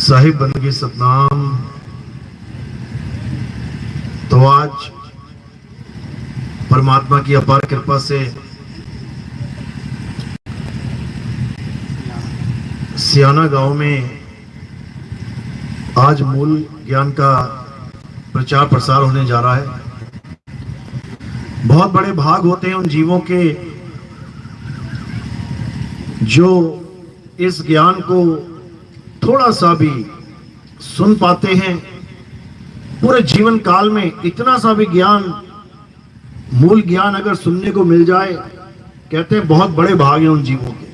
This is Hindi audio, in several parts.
साहिब बंदगी सतनाम। तो आज परमात्मा की अपार कृपा से सियाना गांव में आज मूल ज्ञान का प्रचार प्रसार होने जा रहा है। बहुत बड़े भाग होते हैं उन जीवों के जो इस ज्ञान को थोड़ा सा भी सुन पाते हैं। पूरे जीवन काल में इतना सा भी ज्ञान, मूल ज्ञान अगर सुनने को मिल जाए, कहते हैं बहुत बड़े भाग हैं उन जीवों के।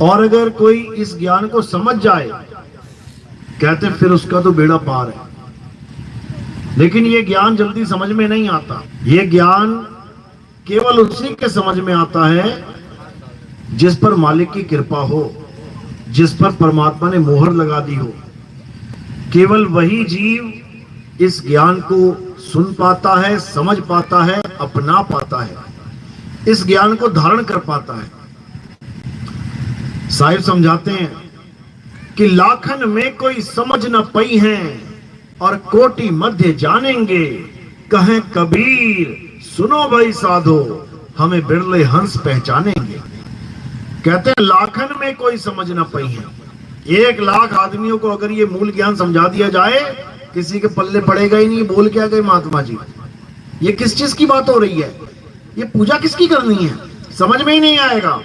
और अगर कोई इस ज्ञान को समझ जाए, कहते हैं फिर उसका तो बेड़ा पार है। लेकिन ये ज्ञान जल्दी समझ में नहीं आता। ये ज्ञान केवल उसी के समझ में आता है जिस पर मालिक की कृपा हो, जिस पर परमात्मा ने मोहर लगा दी हो। केवल वही जीव इस ज्ञान को सुन पाता है, समझ पाता है, अपना पाता है, इस ज्ञान को धारण कर पाता है। साहिब समझाते हैं कि लाखन में कोई समझ न पई है और कोटि मध्य जानेंगे। कहें कबीर सुनो भाई साधो, हमें बिरले हंस पहचानेंगे। कहते हैं लाखन में कोई समझ न पई है। 1 लाख आदमियों को अगर ये मूल ज्ञान समझा दिया जाए, किसी के पल्ले पड़ेगा ही नहीं। बोल क्या गए महात्मा जी, ये किस चीज की बात हो रही है, ये पूजा किसकी करनी है, समझ में ही नहीं आएगा।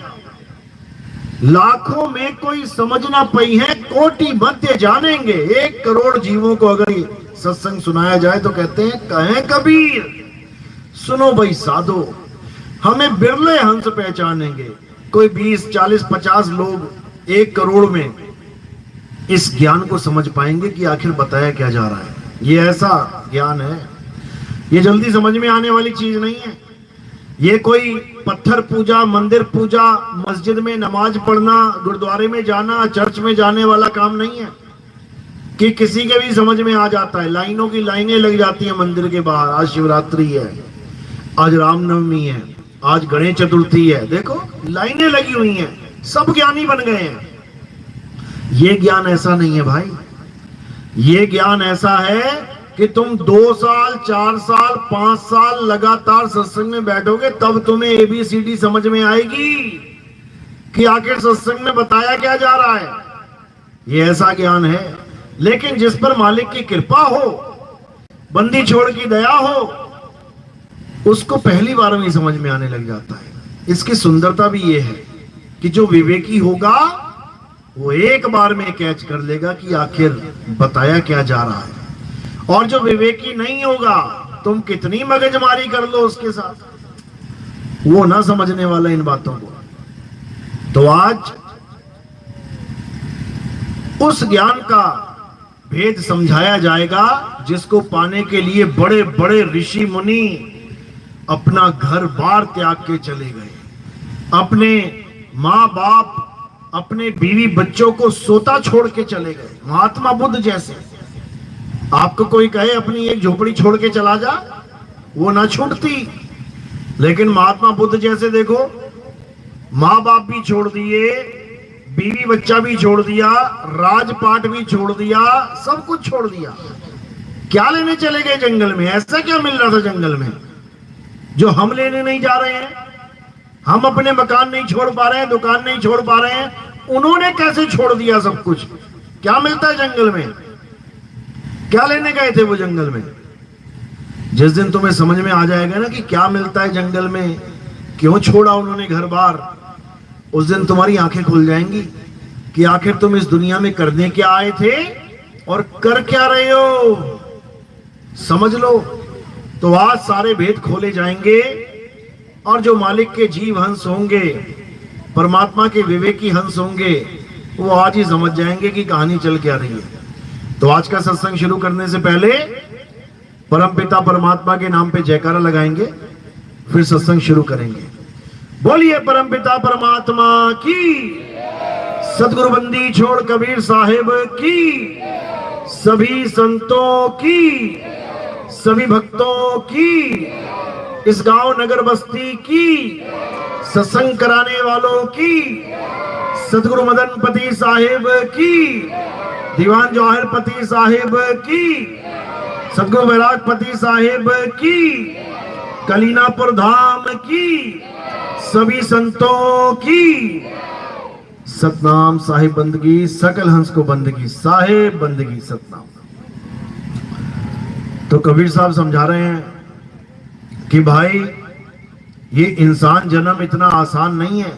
लाखों में कोई समझ ना पई है, कोटि मध्य जानेंगे। 1 करोड़ जीवों को अगर सत्संग सुनाया जाए तो कहते हैं कहें कबीर सुनो भाई साधो, हमें बिरले हंस पहचानेंगे। कोई 20, 40, 50 लोग 1 करोड़ में इस ज्ञान को समझ पाएंगे कि आखिर बताया क्या जा रहा है। ये ऐसा ज्ञान है, ये जल्दी समझ में आने वाली चीज नहीं है। ये कोई पत्थर पूजा, मंदिर पूजा, मस्जिद में नमाज पढ़ना, गुरुद्वारे में जाना, चर्च में जाने वाला काम नहीं है कि किसी के भी समझ में आ जाता है। लाइनों की लाइनें लग जाती हैं मंदिर के बाहर। आज शिवरात्रि है, आज रामनवमी है, आज गणेश चतुर्थी है, देखो लाइनें लगी हुई हैं, सब ज्ञानी बन गए हैं। ये ज्ञान ऐसा नहीं है भाई। ये ज्ञान ऐसा है कि तुम 2 साल, 4 साल, 5 साल लगातार सत्संग में बैठोगे, तब तुम्हें ABCD समझ में आएगी कि आखिर सत्संग में बताया क्या जा रहा है। ये ऐसा ज्ञान है। लेकिन जिस पर मालिक की कृपा हो, बंदी छोड़ की दया हो, उसको पहली बार में समझ में आने लग जाता है। इसकी सुंदरता भी ये है कि जो विवेकी होगा वो एक बार में कैच कर लेगा कि आखिर बताया क्या जा रहा है। और जो विवेकी नहीं होगा, तुम कितनी मगजमारी कर लो उसके साथ, वो ना समझने वाला इन बातों को। तो आज उस ज्ञान का भेद समझाया जाएगा जिसको पाने के लिए बड़े बड़े ऋषि मुनि अपना घर बार त्याग के चले गए। अपने माँ बाप, अपने बीवी बच्चों को सोता छोड़ के चले गए। महात्मा बुद्ध जैसे। आपको कोई कहे अपनी एक झोपड़ी छोड़ के चला जा, वो ना छूटती। लेकिन महात्मा बुद्ध जैसे देखो, माँ बाप भी छोड़ दिए, बीवी बच्चा भी छोड़ दिया, राजपाट भी छोड़ दिया, सब कुछ छोड़ दिया। क्या लेने चले गए जंगल में? ऐसा क्या मिल रहा था जंगल में जो हम लेने नहीं जा रहे हैं? हम अपने मकान नहीं छोड़ पा रहे हैं, दुकान नहीं छोड़ पा रहे हैं, उन्होंने कैसे छोड़ दिया सब कुछ? क्या मिलता है जंगल में? क्या लेने गए थे वो जंगल में? जिस दिन तुम्हें समझ में आ जाएगा ना कि क्या मिलता है जंगल में, क्यों छोड़ा उन्होंने घर बार, उस दिन तुम्हारी आंखें खुल जाएंगी कि आखिर तुम इस दुनिया में करने क्या आए थे और कर क्या रहे हो। समझ लो। तो आज सारे भेद खोले जाएंगे और जो मालिक के जीव हंस होंगे, परमात्मा के विवेकी हंस होंगे, वो आज ही समझ जाएंगे कि कहानी चल क्या रही है। तो आज का सत्संग शुरू करने से पहले परमपिता परमात्मा के नाम पे जयकारा लगाएंगे, फिर सत्संग शुरू करेंगे। बोलिए परमपिता परमात्मा की, सदगुरु बंदी छोड़ कबीर साहिब की, सभी संतों की, सभी भक्तों की, इस गांव नगर बस्ती की, सत्संग कराने वालों की, सतगुरु मदन पति साहिब की, दीवान जवाहर पति साहिब की, सतगुरु बैराग पति साहिब की, कलीनापुर धाम की, सभी संतों की। सतनाम साहिब बंदगी, सकल हंस को बंदगी, साहिब बंदगी सतनाम। तो कबीर साहब समझा रहे हैं कि भाई ये इंसान जन्म इतना आसान नहीं है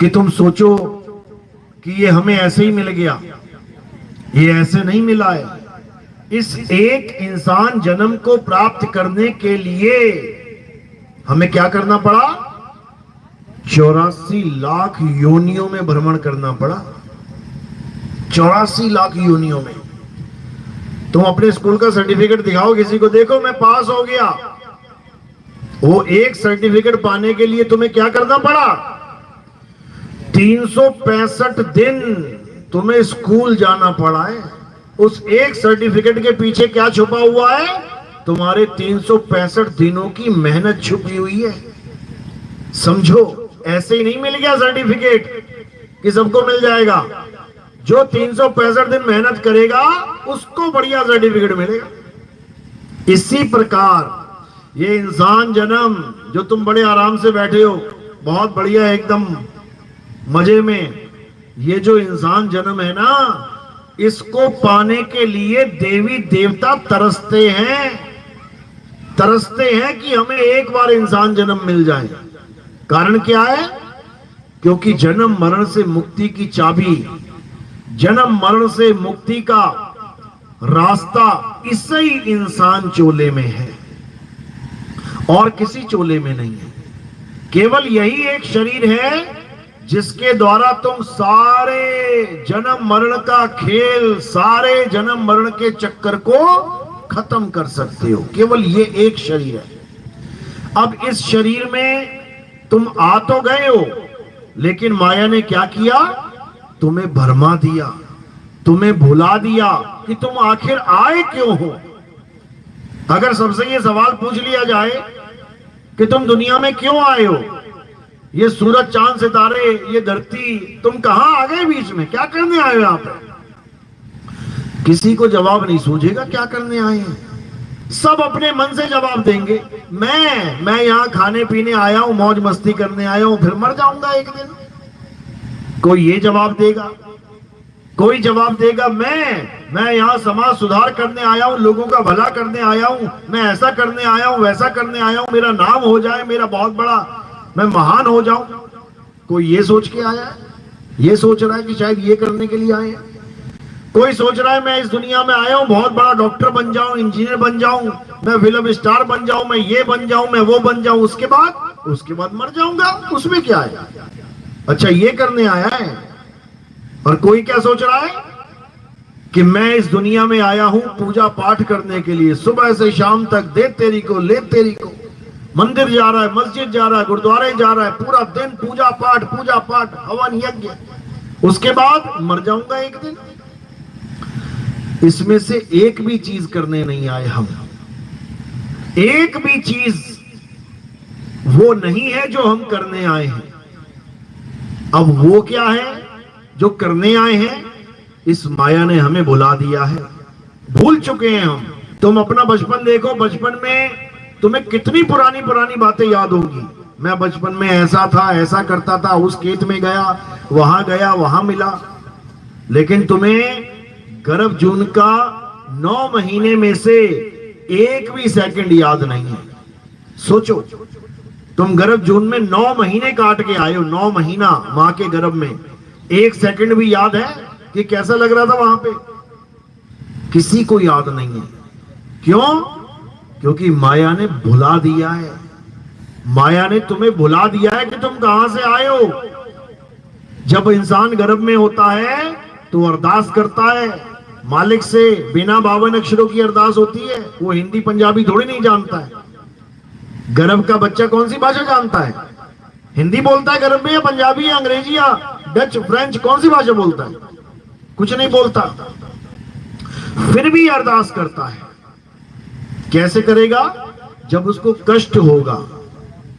कि तुम सोचो कि ये हमें ऐसे ही मिल गया। ये ऐसे नहीं मिला है। इस एक इंसान जन्म को प्राप्त करने के लिए हमें क्या करना पड़ा? 84 लाख योनियों में भ्रमण करना पड़ा। 84 लाख योनियों में। तुम अपने स्कूल का सर्टिफिकेट दिखाओ किसी को, देखो मैं पास हो गया। वो एक सर्टिफिकेट पाने के लिए तुम्हें क्या करना पड़ा? 365 दिन तुम्हें स्कूल जाना पड़ा है। उस एक सर्टिफिकेट के पीछे क्या छुपा हुआ है? तुम्हारे 365 दिनों की मेहनत छुपी हुई है। समझो, ऐसे ही नहीं मिल गया सर्टिफिकेट कि सबको मिल जाएगा। जो 365 दिन मेहनत करेगा उसको बढ़िया सर्टिफिकेट मिलेगा। इसी प्रकार ये इंसान जन्म जो तुम बड़े आराम से बैठे हो, बहुत बढ़िया एकदम मजे में, ये जो इंसान जन्म है ना, इसको पाने के लिए देवी देवता तरसते हैं कि हमें एक बार इंसान जन्म मिल जाए। कारण क्या है? क्योंकि जन्म मरण से मुक्ति की चाबी, जन्म मरण से मुक्ति का रास्ता इसे ही इंसान चोले में है और किसी चोले में नहीं है। केवल यही एक शरीर है जिसके द्वारा तुम सारे जन्म मरण का खेल, सारे जन्म मरण के चक्कर को खत्म कर सकते हो। केवल ये एक शरीर है। अब इस शरीर में तुम आ तो गए हो, लेकिन माया ने क्या किया? तुम्हें भरमा दिया, तुम्हें भुला दिया कि तुम आखिर आए क्यों हो। अगर सबसे ये सवाल पूछ लिया जाए कि तुम दुनिया में क्यों आए हो, ये सूरज चांद सितारे, ये धरती, तुम कहां आ गए बीच में, क्या करने आए हो यहां पर? किसी को जवाब नहीं सूझेगा क्या करने आए हैं। सब अपने मन से जवाब देंगे, मैं यहां खाने पीने आया हूं, मौज मस्ती करने आया हूं, फिर मर जाऊंगा एक दिन। कोई ये जवाब देगा, कोई जवाब देगा मैं यहां समाज सुधार करने आया हूं, लोगों का भला करने आया हूं, मैं ऐसा करने आया हूं, वैसा करने आया हूं, मेरा नाम हो जाए, मेरा बहुत बड़ा, मैं महान हो जाऊं। कोई ये सोच के आया है, ये सोच रहा है कि शायद ये करने के लिए आए हैं। कोई सोच रहा है मैं इस दुनिया में आया हूं, बहुत बड़ा डॉक्टर बन जाऊं, इंजीनियर बन जाऊं, मैं फिल्म स्टार बन जाऊं, मैं ये बन जाऊं, मैं वो बन जाऊं, उसके बाद मर जाऊंगा, उसमें क्या है। अच्छा, ये करने आया है। और कोई क्या सोच रहा है कि मैं इस दुनिया में आया हूं पूजा पाठ करने के लिए, सुबह से शाम तक दे तेरी को ले तेरी को, मंदिर जा रहा है, मस्जिद जा रहा है, गुरुद्वारे जा रहा है, पूरा दिन पूजा पाठ, हवन यज्ञ, उसके बाद मर जाऊंगा एक दिन। इसमें से एक भी चीज करने नहीं आए हम। एक भी चीज वो नहीं है जो हम करने आए हैं। अब वो क्या है जो करने आए हैं? इस माया ने हमें भुला दिया है, भूल चुके हैं हम। तुम अपना बचपन देखो, बचपन में तुम्हें कितनी पुरानी बातें याद होंगी। मैं बचपन में ऐसा था, ऐसा करता था, उस खेत में गया, वहां मिला। लेकिन तुम्हें गर्भ जून का 9 महीने में से एक भी सेकंड याद नहीं है। सोचो, तुम गर्भ जून में 9 महीने काट के आए हो, 9 महीना मां के गर्भ में, एक सेकंड भी याद है कि कैसा लग रहा था वहां पे? किसी को याद नहीं है। क्यों? क्योंकि माया ने भुला दिया है। माया ने तुम्हें भुला दिया है कि तुम कहां से आए हो। जब इंसान गर्भ में होता है तो अरदास करता है मालिक से, बिना 52 अक्षरों की अरदास होती है। वो हिंदी पंजाबी थोड़ी नहीं जानता है। गर्भ का बच्चा कौन सी भाषा जानता है? हिंदी बोलता है गर्भ में, या पंजाबी, या अंग्रेजी, या डच, फ्रेंच, कौन सी भाषा बोलता है? कुछ नहीं बोलता। फिर भी अरदास करता है। कैसे करेगा? जब उसको कष्ट होगा,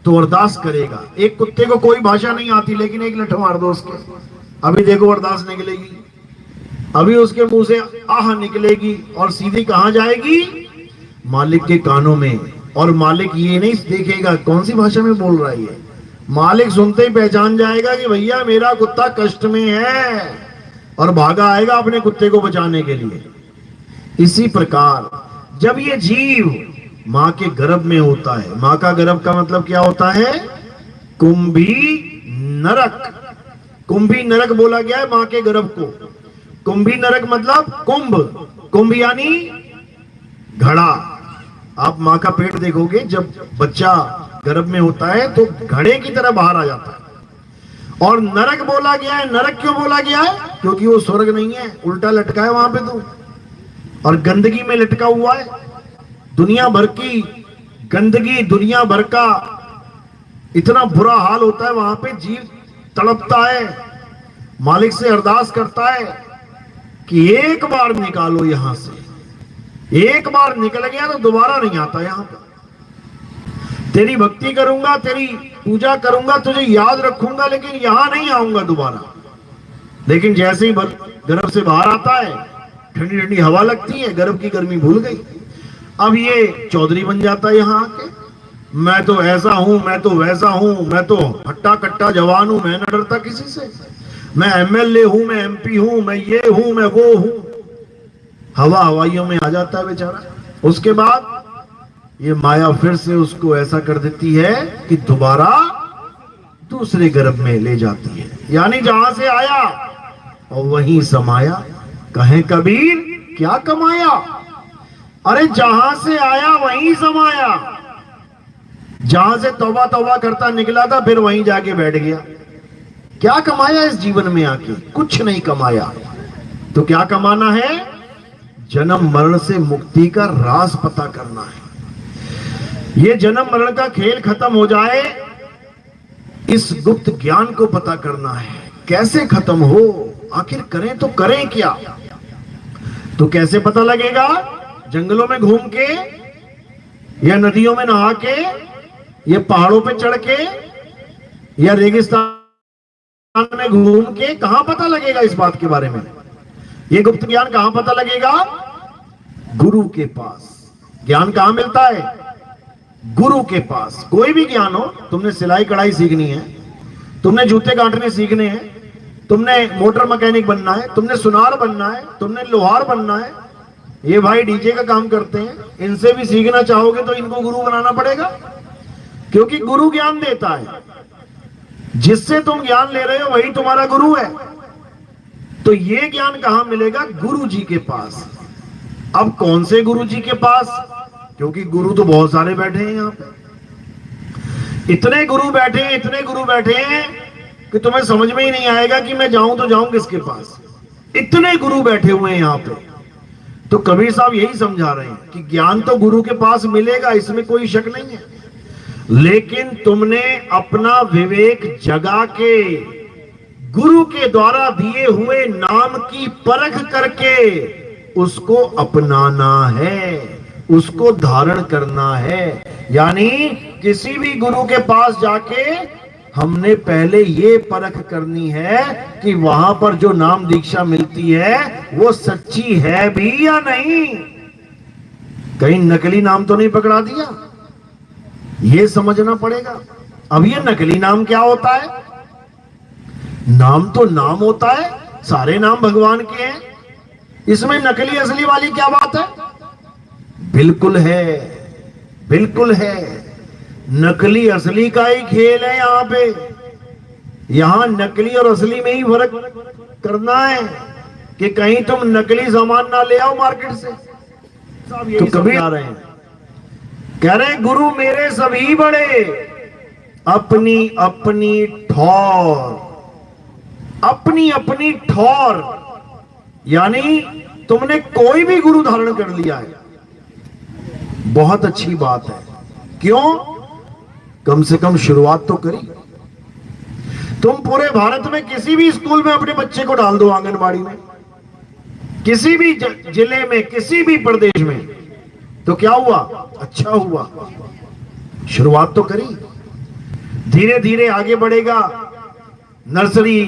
तो अरदास करेगा। एक कुत्ते को कोई भाषा नहीं आती, लेकिन एक लठ मार दो उसके, अभी देखो अरदास निकलेगी, अभी उसके मुंह से आह निकलेगी और सीधी कहां जाएगी? मालिक के कानों में। और मालिक ये नहीं देखेगा कौन सी भाषा में बोल रहा है ये, मालिक सुनते ही पहचान जाएगा कि भैया मेरा कुत्ता कष्ट में है, और भागा आएगा अपने कुत्ते को बचाने के लिए। इसी प्रकार जब ये जीव मां के गर्भ में होता है, मां का गर्भ का मतलब क्या होता है? कुंभी नरक। कुंभी नरक बोला गया है मां के गर्भ को। कुंभी नरक मतलब कुंभ, कुंभ यानी घड़ा। आप मां का पेट देखोगे, जब बच्चा गर्भ में होता है तो घड़े की तरह बाहर आ जाता है। और नरक बोला गया है, नरक क्यों बोला गया है? क्योंकि वो स्वर्ग नहीं है, उल्टा लटका है वहां पे तो, और गंदगी में लटका हुआ है। दुनिया भर की गंदगी, दुनिया भर का इतना बुरा हाल होता है वहां पे, जीव तड़पता है, मालिक से अरदास करता है कि एक बार निकालो यहां से। एक बार निकल गया तो दोबारा नहीं आता यहां पर। तेरी भक्ति करूंगा, तेरी पूजा करूंगा, तुझे याद रखूंगा, लेकिन यहां नहीं आऊंगा दोबारा। लेकिन जैसे ही गर्भ से बाहर आता है, ठंडी ठंडी हवा लगती है, गर्भ की गर्मी भूल गई। अब ये चौधरी बन जाता है यहां आके, मैं तो ऐसा हूं, मैं तो वैसा हूं, मैं तो हट्टा कट्टा जवान हूं, मैं न डरता किसी से, मैं एमएलए हूं, मैं एमपी हूं, मैं ये हूं, मैं वो हूं। हवा हवाइयों में आ जाता है बेचारा। उसके बाद ये माया फिर से उसको ऐसा कर देती है कि दोबारा दूसरे गर्भ में ले जाती है, यानी जहां से आया और वहीं समाया। कहें कबीर क्या कमाया? अरे जहां से आया वहीं समाया। जहां से तौबा तौबा करता निकला था, फिर वहीं जाके बैठ गया। क्या कमाया इस जीवन में आके? कुछ नहीं कमाया। तो क्या कमाना है? जन्म मरण से मुक्ति का राज पता करना है। ये जन्म मरण का खेल खत्म हो जाए, इस गुप्त ज्ञान को पता करना है। कैसे खत्म हो, आखिर करें तो करें क्या? तो कैसे पता लगेगा? जंगलों में घूम के, या नदियों में नहा के, या पहाड़ों पे चढ़ के, या रेगिस्तान में घूम के? कहां पता लगेगा इस बात के बारे में? ये गुप्त ज्ञान कहां पता लगेगा? गुरु के पास। ज्ञान कहां मिलता है? गुरु के पास। कोई भी ज्ञान हो, तुमने सिलाई कढ़ाई सीखनी है, तुमने जूते काटने सीखने हैं, तुमने मोटर मैकेनिक बनना है, तुमने सुनार बनना है, तुमने लोहार बनना है, ये भाई डीजे का काम करते हैं, इनसे भी सीखना चाहोगे तो इनको गुरु बनाना पड़ेगा, क्योंकि गुरु ज्ञान देता है। जिससे तुम ज्ञान ले रहे हो वही तुम्हारा गुरु है। तो ये ज्ञान कहां मिलेगा? गुरु जी के पास। अब कौन से गुरु जी के पास? क्योंकि गुरु तो बहुत सारे बैठे हैं यहां पे। इतने गुरु बैठे हैं, इतने गुरु बैठे हैं कि तुम्हें समझ में ही नहीं आएगा कि मैं जाऊं तो जाऊं किसके पास। इतने गुरु बैठे हुए हैं यहां पे। तो कबीर साहब यही समझा रहे हैं कि ज्ञान तो गुरु के पास मिलेगा, इसमें कोई शक नहीं है, लेकिन तुमने अपना विवेक जगा के गुरु के द्वारा दिए हुए नाम की परख करके उसको अपनाना है, उसको धारण करना है। यानी किसी भी गुरु के पास जाके हमने पहले ये परख करनी है कि वहां पर जो नाम दीक्षा मिलती है वो सच्ची है भी या नहीं, कहीं नकली नाम तो नहीं पकड़ा दिया। ये समझना पड़ेगा। अब ये नकली नाम क्या होता है? नाम तो नाम होता है, सारे नाम भगवान के हैं, इसमें नकली असली वाली क्या बात है? बिल्कुल है, बिल्कुल है। नकली असली का ही खेल है यहाँ पे। यहां नकली और असली में ही फर्क करना है कि कहीं तुम नकली सामान ना ले आओ मार्केट से। तो कभी आ रहे हैं, कह रहे गुरु मेरे सभी बड़े, अपनी अपनी ठौर, अपनी अपनी ठौर। यानी तुमने कोई भी गुरु धारण कर लिया है, बहुत अच्छी बात है। क्यों? कम से कम शुरुआत तो करी। तुम पूरे भारत में किसी भी स्कूल में अपने बच्चे को डाल दो, आंगनबाड़ी में, किसी भी जिले में, किसी भी प्रदेश में, तो क्या हुआ? अच्छा हुआ, शुरुआत तो करी। धीरे धीरे आगे बढ़ेगा, नर्सरी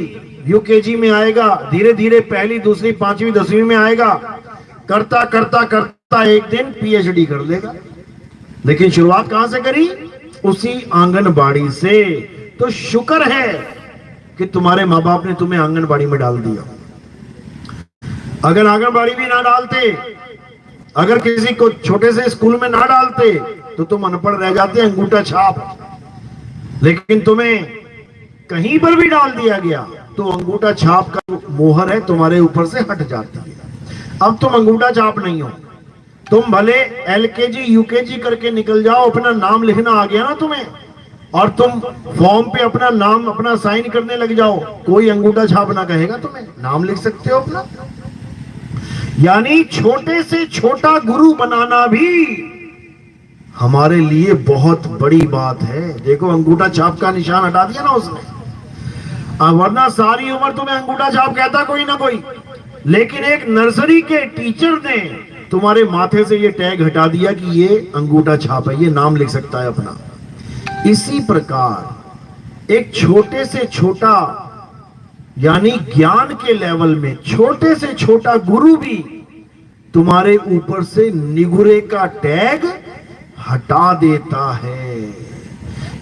यूकेजी में आएगा, धीरे धीरे पहली दूसरी पांचवी 10वीं में आएगा, करता करता करता एक दिन पीएचडी कर लेगा। लेकिन शुरुआत कहां से करी? उसी आंगनबाड़ी से। तो शुक्र है कि तुम्हारे माँ बाप ने तुम्हें आंगनबाड़ी में डाल दिया। अगर आंगनबाड़ी भी ना डालते, अगर किसी को छोटे से स्कूल में ना डालते, तो तुम अनपढ़ रह जाते, अंगूठा छाप। लेकिन तुम्हें कहीं पर भी डाल दिया गया तो अंगूठा छाप का मोहर है तुम्हारे ऊपर से हट जाती है। अब तुम अंगूठा छाप नहीं हो। तुम भले एलकेजी यूकेजी करके निकल जाओ, अपना नाम लिखना आ गया ना तुम्हें, और तुम फॉर्म पे अपना नाम अपना साइन करने लग जाओ, कोई अंगूठा छाप ना कहेगा तुम्हें, नाम लिख सकते हो अपना। यानी छोटे से छोटा गुरु बनाना भी हमारे लिए बहुत बड़ी बात है। देखो अंगूठा छाप का निशान हटा दिया ना उसने, वरना सारी उम्र तुम्हें अंगूठा छाप कहता कोई ना कोई, लेकिन एक नर्सरी के टीचर ने तुम्हारे माथे से ये टैग हटा दिया कि ये अंगूठा छाप है, ये नाम लिख सकता है अपना। इसी प्रकार एक छोटे से छोटा यानी ज्ञान के लेवल में छोटे से छोटा गुरु भी तुम्हारे ऊपर से निगुरे का टैग हटा देता है।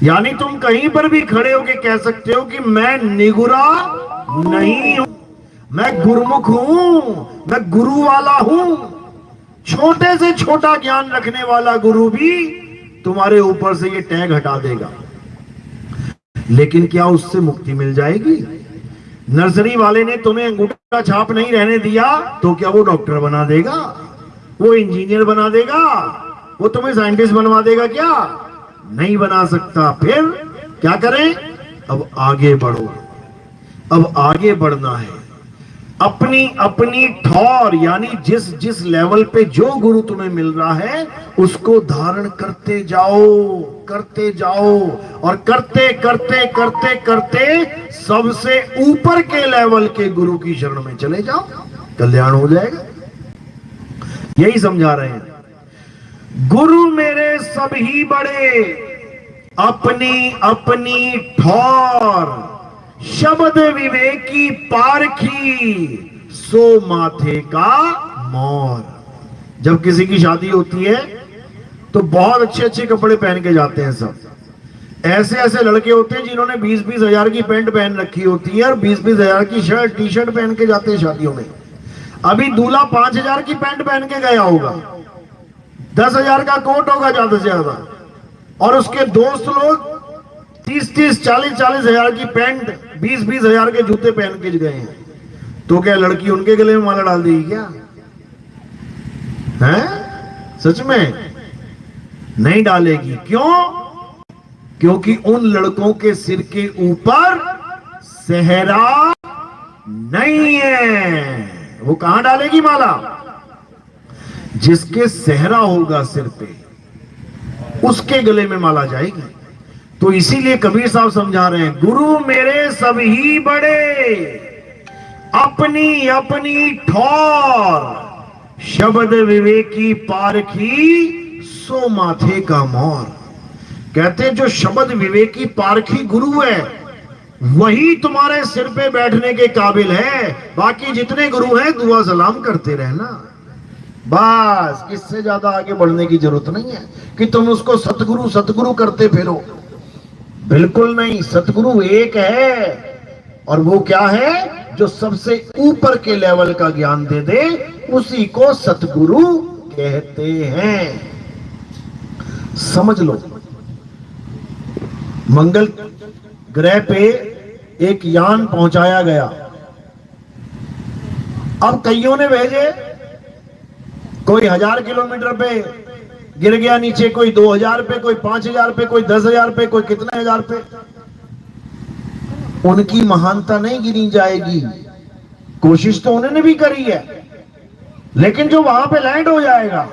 यानी तुम कहीं पर भी खड़े होके कह सकते हो कि मैं निगुरा नहीं हूं, मैं गुरुमुख हूं, मैं गुरु वाला हूं। छोटे से छोटा ज्ञान रखने वाला गुरु भी तुम्हारे ऊपर से ये टैग हटा देगा। लेकिन क्या उससे मुक्ति मिल जाएगी? नर्सरी वाले ने तुम्हें अंगूठा छाप नहीं रहने दिया तो क्या वो डॉक्टर बना देगा, वो इंजीनियर बना देगा, वो तुम्हें साइंटिस्ट बनवा देगा? क्या नहीं बना सकता। फिर क्या करें? अब आगे बढ़ो, अब आगे बढ़ना है। अपनी अपनी ठौर यानी जिस जिस लेवल पे जो गुरु तुम्हें मिल रहा है उसको धारण करते जाओ, करते जाओ, और करते करते करते करते सबसे ऊपर के लेवल के गुरु की शरण में चले जाओ, कल्याण हो जाएगा। यही समझा रहे हैं। गुरु मेरे सब ही बड़े, अपनी अपनी ठौर, शब्द विवेकी पारखी, सो माथे का मोर। जब किसी की शादी होती है तो बहुत अच्छे अच्छे कपड़े पहन के जाते हैं सब। ऐसे ऐसे लड़के होते हैं जिन्होंने 20-20 हजार की पैंट पहन रखी होती है और 20-20 हजार की शर्ट टी शर्ट पहन के जाते हैं शादियों में। अभी दूल्हा 5 हजार की पैंट पहन के गया होगा, 10 हजार का कोट होगा ज्यादा से ज्यादा, और उसके दोस्त लोग 30-30, 40-40 हजार की पैंट, 20-20 हजार के जूते पहन के गए हैं। तो क्या लड़की उनके गले में माला डाल देगी क्या? है? सच में नहीं डालेगी। क्यों? क्योंकि उन लड़कों के सिर के ऊपर सेहरा नहीं है। वो कहां डालेगी माला? जिसके सेहरा होगा सिर पे उसके गले में माला जाएगी। तो इसीलिए कबीर साहब समझा रहे हैं, गुरु मेरे सभी बड़े, अपनी अपनी ठौर, शब्द विवेकी पारखी, सो माथे का मोर। कहते हैं जो शब्द विवेकी पारखी गुरु है वही तुम्हारे सिर पे बैठने के काबिल है। बाकी जितने गुरु हैं दुआ सलाम करते रहना, बस। इससे ज्यादा आगे बढ़ने की जरूरत नहीं है कि तुम उसको सतगुरु सतगुरु करते फिरो। बिल्कुल नहीं, सतगुरु एक है, और वो क्या है? जो सबसे ऊपर के लेवल का ज्ञान दे दे उसी को सतगुरु कहते हैं। समझ लो, मंगल ग्रह पे एक यान पहुंचाया गया। अब कईयों ने भेजे, कोई 1000 किलोमीटर पे गिर गया नीचे, कोई 2000 पे, कोई 5000 पे, कोई 10,000 पे, कोई कितने हजार पे। उनकी महानता नहीं गिनी जाएगी, कोशिश तो उन्होंने भी करी है, लेकिन जो वहां पे लैंड हो जाएगा,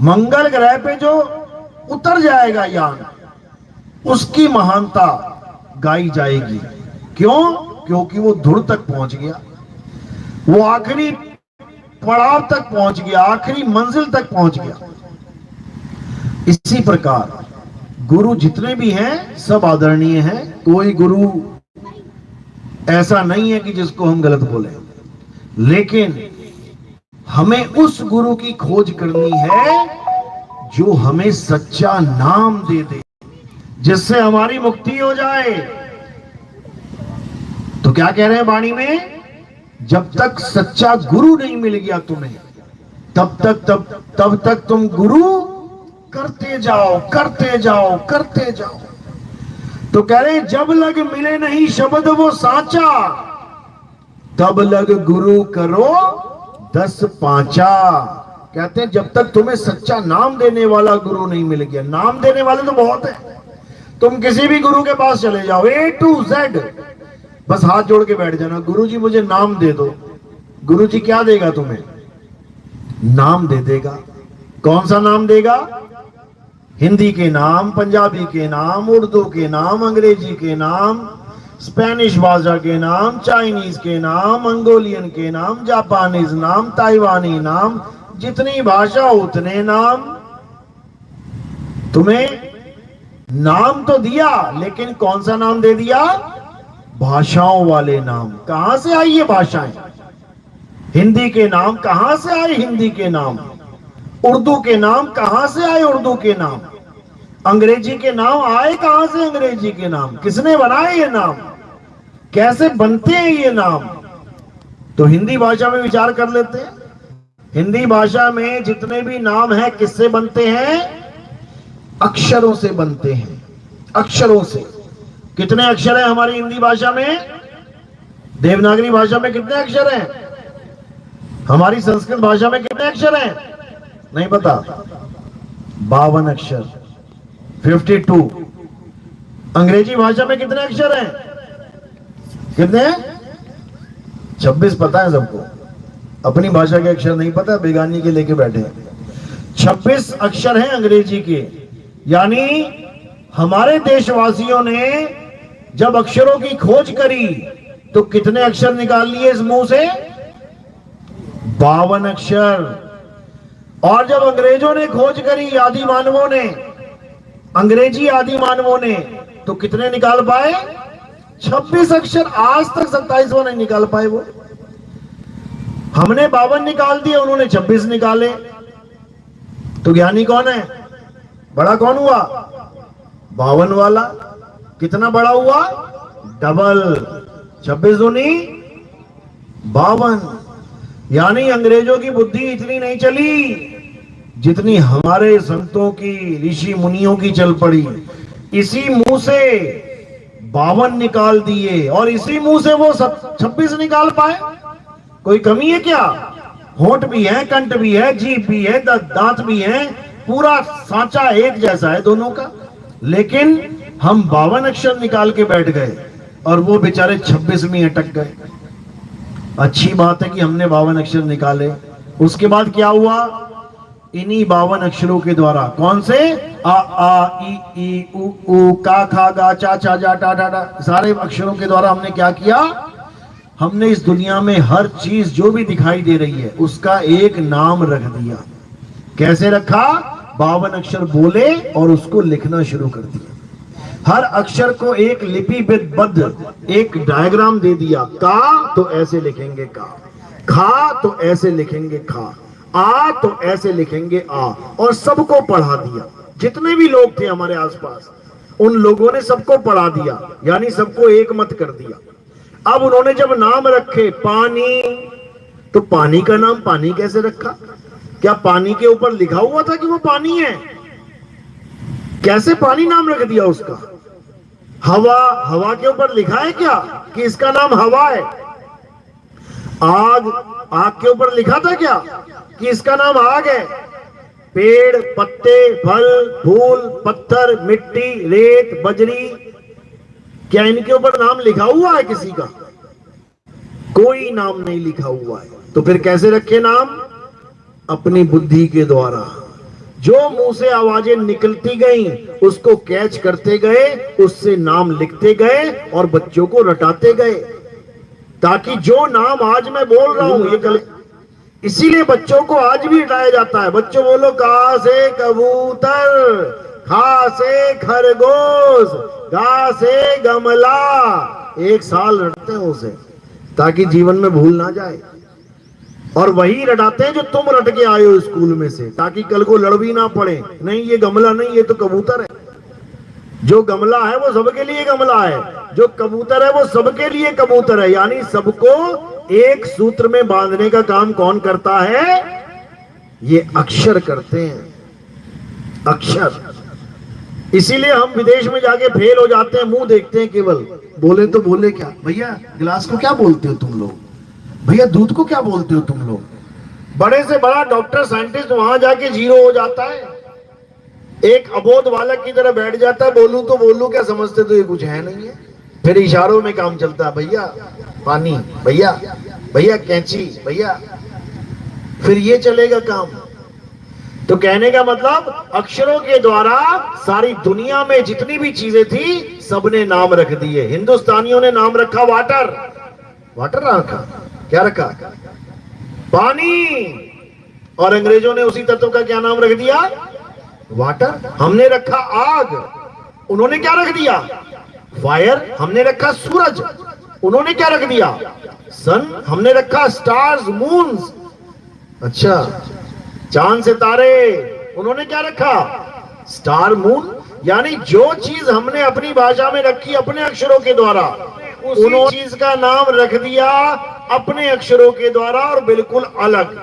मंगल ग्रह पे जो उतर जाएगा यान, उसकी महानता गाई जाएगी। क्यों? क्योंकि वो धुर तक पहुंच गया, वो आखिरी पड़ाव तक पहुंच गया, आखिरी मंजिल तक पहुंच गया। इसी प्रकार गुरु जितने भी हैं सब आदरणीय हैं, कोई गुरु ऐसा नहीं है कि जिसको हम गलत बोले, लेकिन हमें उस गुरु की खोज करनी है जो हमें सच्चा नाम दे दे, जिससे हमारी मुक्ति हो जाए। तो क्या कह रहे हैं वाणी में, जब तक सच्चा गुरु नहीं मिल गया तुम्हें, तब तक तुम गुरु करते जाओ करते जाओ करते जाओ। तो कह रहे जब लग मिले नहीं शब्द वो साचा, तब लग गुरु करो 10 पांचा। कहते हैं जब तक तुम्हें सच्चा नाम देने वाला गुरु नहीं मिल गया, नाम देने वाले तो बहुत है, तुम किसी भी गुरु के पास चले जाओ A to Z, बस हाथ जोड़ के बैठ जाना, गुरु जी मुझे नाम दे दो। गुरु जी क्या देगा तुम्हें? नाम दे देगा। कौन सा नाम देगा? हिंदी के नाम, पंजाबी के नाम, उर्दू के नाम, अंग्रेजी के नाम, स्पेनिश भाषा के नाम, चाइनीज के नाम, मंगोलियन के नाम, जापानीज नाम, ताइवानी नाम, जितनी भाषा उतने नाम। तुम्हें नाम तो दिया, लेकिन कौन सा नाम दे दिया? भाषाओं वाले नाम। कहां से आई ये भाषाएं? हिंदी के नाम कहां से आए? हिंदी के नाम। उर्दू के नाम कहां से आए? उर्दू के नाम। अंग्रेजी के नाम आए कहां से? अंग्रेजी के नाम। किसने बनाए ये नाम? कैसे बनते हैं ये नाम? तो हिंदी भाषा में विचार कर लेते हैं। हिंदी भाषा में जितने भी नाम हैं किससे बनते हैं? अक्षरों से बनते हैं। अक्षरों से। कितने अक्षर हैं हमारी हिंदी भाषा में? देवनागरी भाषा में कितने अक्षर हैं? हमारी संस्कृत भाषा में कितने अक्षर हैं? नहीं पता? 52 अक्षर, 52। अंग्रेजी भाषा में कितने अक्षर हैं? कितने? 26 पता है सबको। अपनी भाषा के अक्षर नहीं पता, बेगानी के लेके बैठे। 26 अक्षर हैं अंग्रेजी के। यानी हमारे देशवासियों ने जब अक्षरों की खोज करी तो कितने अक्षर निकाल लिए इस मुंह से? 52 अक्षर। और जब अंग्रेजों ने खोज करी, आदि मानवों ने, अंग्रेजी आदि मानवों ने, तो कितने निकाल पाए? 26 अक्षर। आज तक 27वां नहीं निकाल पाए वो। हमने 52 निकाल दिए, उन्होंने 26 निकाले। तो ज्ञानी कौन है? बड़ा कौन हुआ? 52 वाला। कितना बड़ा हुआ? डबल। 26 दूनी 52। यानी अंग्रेजों की बुद्धि इतनी नहीं चली जितनी हमारे संतों की, ऋषि मुनियों की चल पड़ी। इसी मुंह से 52 निकाल दिए और इसी मुंह से वो 26 निकाल पाए। कोई कमी है क्या? होंठ भी है, कंठ भी है, जीभ भी है, दांत भी है, पूरा सांचा एक जैसा है दोनों का। लेकिन हम 52 अक्षर निकाल के बैठ गए और वो बेचारे 26 में अटक गए। अच्छी बात है कि हमने 52 अक्षर निकाले। उसके बाद क्या हुआ? इन्हीं 52 अक्षरों के द्वारा, कौन से? आ ई ई उ का खा गा चा छा जा टा टा टा, सारे अक्षरों के द्वारा हमने क्या किया? हमने इस दुनिया में हर चीज जो भी दिखाई दे रही है उसका एक नाम रख दिया। कैसे रखा? 52 अक्षर बोले और उसको लिखना शुरू कर दिया। हर अक्षर को एक लिपिबद्ध एक डायग्राम दे दिया। का तो ऐसे लिखेंगे का, खा तो ऐसे लिखेंगे खा, आ तो ऐसे लिखेंगे आ, और सबको पढ़ा दिया। जितने भी लोग थे हमारे आसपास उन लोगों ने सबको पढ़ा दिया, यानी सबको एक मत कर दिया। अब उन्होंने जब नाम रखे पानी, तो पानी का नाम पानी कैसे रखा? क्या पानी के ऊपर लिखा हुआ था कि वो पानी है? कैसे पानी नाम रख दिया उसका? हवा, हवा के ऊपर लिखा है क्या कि इसका नाम हवा है? आग, आग के ऊपर लिखा था क्या कि इसका नाम आग है? पेड़, पत्ते, फल, फूल, पत्थर, मिट्टी, रेत, बजरी, क्या इनके ऊपर नाम लिखा हुआ है किसी का? कोई नाम नहीं लिखा हुआ है। तो फिर कैसे रखे नाम? अपनी बुद्धि के द्वारा। जो मुंह से आवाजें निकलती गईं उसको कैच करते गए, उससे नाम लिखते गए और बच्चों को रटाते गए, ताकि जो नाम आज मैं बोल रहा हूं ये कल। इसीलिए बच्चों को आज भी रटाया जाता है। बच्चों बोलो का से कबूतर, खा से खरगोश, गा से गमला। 1 साल रटते हैं उसे ताकि जीवन में भूल ना जाए। और वही रटाते हैं जो तुम रट के आए हो स्कूल में से, ताकि कल को लड़ भी ना पड़े। नहीं ये गमला नहीं, ये तो कबूतर है। जो गमला है वो सबके लिए गमला है, जो कबूतर है वो सबके लिए कबूतर है। यानी सबको एक सूत्र में बांधने का काम कौन करता है? ये अक्षर करते हैं, अक्षर। इसीलिए हम विदेश में जाके फेल हो जाते हैं, मुंह देखते हैं केवल। बोले तो बोले क्या भैया, गिलास को क्या बोलते हो तुम लोग? भैया दूध को क्या बोलते हो तुम लोग? बड़े से बड़ा डॉक्टर साइंटिस्ट वहां जाके जीरो हो जाता है, एक अबोध बालक की तरह बैठ जाता है। बोलूं तो बोलूं क्या, समझते तो ये कुछ है नहीं है। फिर इशारों में काम चलता है, भैया पानी, भैया भैया कैंची, भैया। फिर ये चलेगा काम। तो कहने का मतलब अक्षरों के द्वारा सारी दुनिया में जितनी भी चीजें थी सबने नाम रख दिए। हिंदुस्तानियों ने नाम रखा वाटर, वाटर रखा, क्या रखा? पानी। और अंग्रेजों ने उसी तत्व का क्या नाम रख दिया? वाटर। हमने रखा आग, उन्होंने क्या रख दिया? फायर। हमने रखा सूरज, उन्होंने क्या रख दिया? सन। हमने रखा स्टार्स, मून्स। अच्छा, चांद सितारे, उन्होंने क्या रखा? Star, moon. यानी जो चीज हमने अपनी भाषा में रखी अपने अक्षरों के द्वारा, उन्होंने चीज का नाम रख दिया अपने अक्षरों के द्वारा, और बिल्कुल अलग।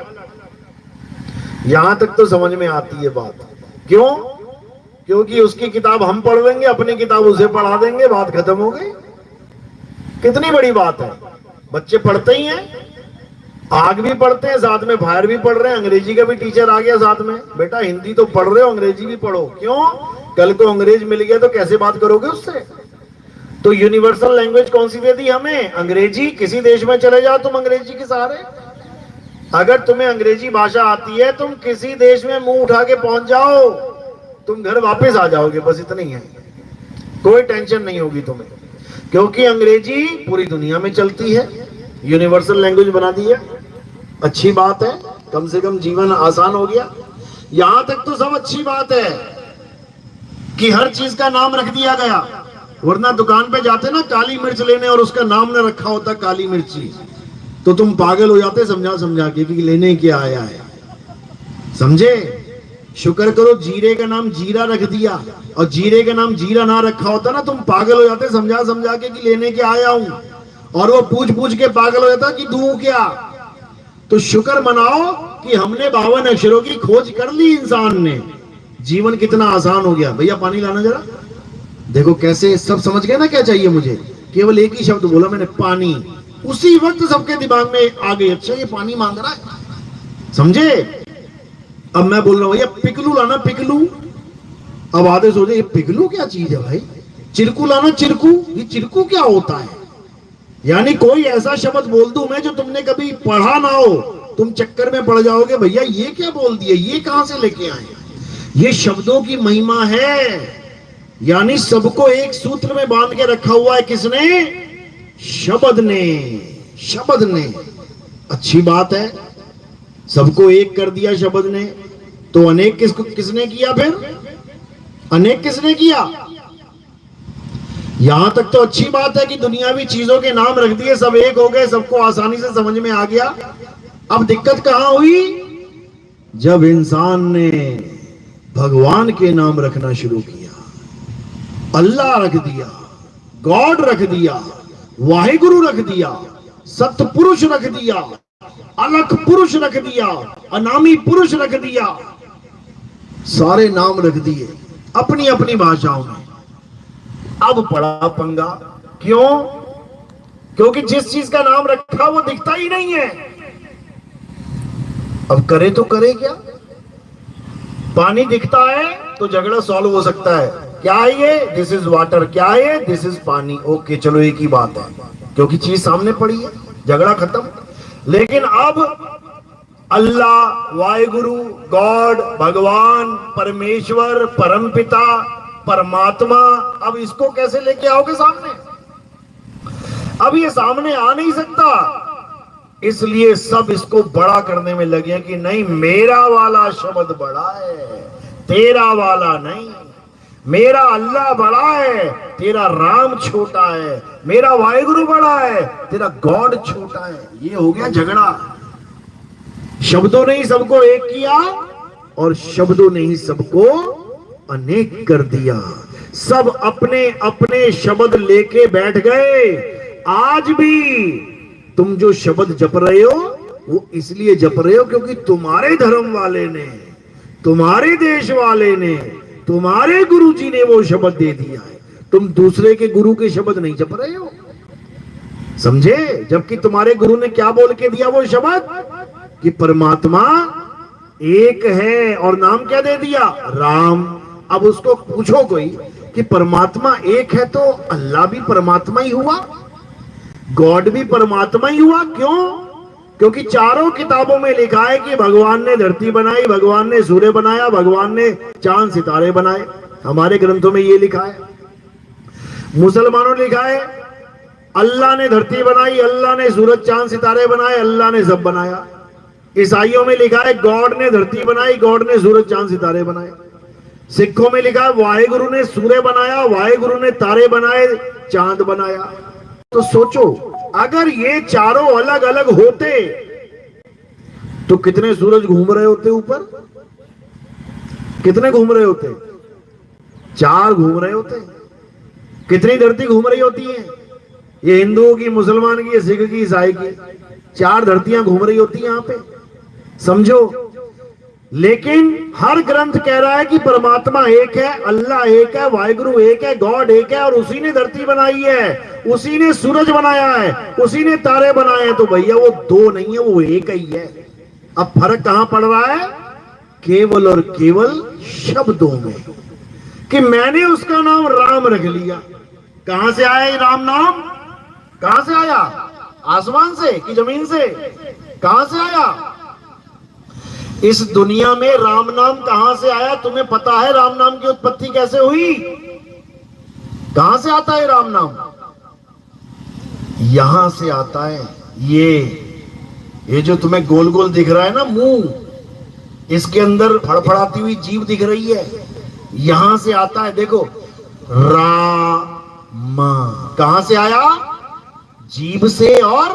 यहां तक तो समझ में आती है बात। क्यों? क्योंकि उसकी किताब हम पढ़ लेंगे, अपनी किताब उसे पढ़ा देंगे, बात खत्म हो गई। कितनी बड़ी बात है। बच्चे पढ़ते ही हैं, आग भी पढ़ते हैं, साथ में फायर भी पढ़ रहे हैं। अंग्रेजी का भी टीचर आ गया साथ में, बेटा हिंदी तो पढ़ रहे हो, अंग्रेजी भी पढ़ो। क्यों? कल को अंग्रेज मिल गया तो कैसे बात करोगे उससे? तो यूनिवर्सल लैंग्वेज कौन सी दे दी हमें? अंग्रेजी। किसी देश में चले जाओ तुम अंग्रेजी के सहारे, अगर तुम्हें अंग्रेजी भाषा आती है, तुम किसी देश में मुंह उठा के पहुंच जाओ, तुम घर वापस आ जाओगे। बस इतना ही है, कोई टेंशन नहीं होगी तुम्हें, क्योंकि अंग्रेजी पूरी दुनिया में चलती है, यूनिवर्सल लैंग्वेज बना दी है। अच्छी बात है, कम से कम जीवन आसान हो गया। यहां तक तो सब अच्छी बात है कि हर चीज का नाम रख दिया गया। वरना दुकान पे जाते ना काली मिर्च लेने और उसका नाम न रखा होता काली मिर्ची, तो तुम पागल हो जाते समझा समझा के कि लेने क्या आया है। समझे? शुक्र करो जीरे का नाम जीरा रख दिया, और जीरे का नाम जीरा ना रखा होता ना, तुम पागल हो जाते समझा समझा के कि लेने क्या आया हूं, और वो पूछ पूछ के पागल हो जाता कि दूं क्या। तो शुक्र मनाओ कि हमने 52 अक्षरों की खोज कर ली इंसान ने, जीवन कितना आसान हो गया। भैया पानी लाना जरा। देखो कैसे सब समझ गए ना क्या चाहिए मुझे। केवल एक ही शब्द बोला मैंने, पानी। उसी वक्त सबके दिमाग में आ गई, अच्छा ये पानी मांग रहा है। समझे? अब मैं बोल रहा हूं भैया पिकलू लाना, पिकलू। अब आधे सोचे ये पिकलू क्या चीज है भाई? चिरकू लाना, चिरकू। ये चिरकू क्या होता है? यानी कोई ऐसा शब्द बोल दूं मैं जो तुमने कभी पढ़ा ना हो, तुम चक्कर में पड़ जाओगे, भैया ये क्या बोल दिया, ये कहां से लेके आए? ये शब्दों की महिमा है। यानी सबको एक सूत्र में बांध के रखा हुआ है किसने? शब्द ने, शब्द ने। अच्छी बात है, सबको एक कर दिया शब्द ने, तो अनेक किसने किया? फिर अनेक किसने किया? यहां तक तो अच्छी बात है कि दुनियावी चीजों के नाम रख दिए, सब एक हो गए, सबको आसानी से समझ में आ गया। अब दिक्कत कहां हुई? जब इंसान ने भगवान के नाम रखना शुरू किया, अल्लाह रख दिया, गॉड रख दिया, वाहिगुरु रख दिया, सतपुरुष रख दिया, अलख पुरुष रख दिया, अनामी पुरुष रख दिया, सारे नाम रख दिए अपनी अपनी भाषाओं में। अब पड़ा पंगा। क्यों? क्योंकि जिस चीज का नाम रखा वो दिखता ही नहीं है। अब करे तो करे क्या? पानी दिखता है तो झगड़ा सॉल्व हो सकता है। क्या है ये? This is water. क्या है ये? दिस इज पानी। ओके चलो एक ही बात है, क्योंकि चीज सामने पड़ी है, झगड़ा खत्म। लेकिन अब अल्लाह, वाहिगुरु, गॉड, भगवान, परमेश्वर, परमपिता, परमात्मा, अब इसको कैसे लेके आओगे सामने? अब ये सामने आ नहीं सकता, इसलिए सब इसको बड़ा करने में लगे कि नहीं मेरा वाला शब्द बड़ा है, तेरा वाला नहीं। मेरा अल्लाह बड़ा है, तेरा राम छोटा है, मेरा वाहिगुरु बड़ा है, तेरा गॉड छोटा है। ये हो गया झगड़ा। शब्दों ने ही सबको एक किया और शब्दों ने ही सबको अनेक कर दिया। सब अपने अपने शब्द लेके बैठ गए। आज भी तुम जो शब्द जप रहे हो वो इसलिए जप रहे हो क्योंकि तुम्हारे धर्म वाले ने, तुम्हारे देश वाले ने, तुम्हारे गुरुजी ने वो शब्द दे दिया है। तुम दूसरे के गुरु के शब्द नहीं जप रहे हो, समझे? जबकि तुम्हारे गुरु ने क्या बोल के दिया वो शब्द कि परमात्मा एक है, और नाम क्या दे दिया? राम। अब उसको पूछो कोई कि परमात्मा एक है तो अल्लाह भी परमात्मा ही हुआ, गॉड भी परमात्मा ही हुआ। क्यों? क्योंकि चारों किताबों में लिखा है कि भगवान ने धरती बनाई, भगवान ने सूर्य बनाया, भगवान ने चांद सितारे बनाए। हमारे ग्रंथों में ये लिखा है। मुसलमानों ने लिखा है अल्लाह ने धरती बनाई, अल्लाह ने सूरज चांद सितारे बनाए, अल्लाह ने सब बनाया। ईसाइयों में लिखा है गॉड ने धरती बनाई, गॉड ने सूरज चांद सितारे बनाए। सिखों में लिखा है वाहेगुरु ने सूर्य बनाया, वाहेगुरु ने तारे बनाए, चांद बनाया। तो सोचो अगर ये चारों अलग अलग होते तो कितने सूरज घूम रहे होते ऊपर? कितने घूम रहे होते? 4 घूम रहे होते। कितनी धरती घूम रही होती है? ये हिंदुओं की, मुसलमान की, सिख की, ईसाई की, 4 धरतियां घूम रही होती हैं यहां पे, समझो। लेकिन हर ग्रंथ कह रहा है कि परमात्मा एक है, अल्लाह एक है, वाहिगुरु एक है, गॉड एक है, और उसी ने धरती बनाई है, उसी ने सूरज बनाया है, उसी ने तारे बनाए हैं। तो भैया वो 2 नहीं है, वो एक ही है। अब फर्क कहां पड़ रहा है? केवल और केवल शब्दों में, कि मैंने उसका नाम राम रख लिया। कहां से आया ये राम नाम? कहां से आया? आसमान से कि जमीन से? कहां से आया? इस दुनिया में राम नाम कहां से आया? तुम्हें पता है राम नाम की उत्पत्ति कैसे हुई? कहां से आता है राम नाम? यहां से आता है। ये जो तुम्हें गोल गोल दिख रहा है ना मुंह, इसके अंदर फड़फड़ाती हुई जीभ दिख रही है, यहां से आता है। देखो राम कहां से आया? जीभ से और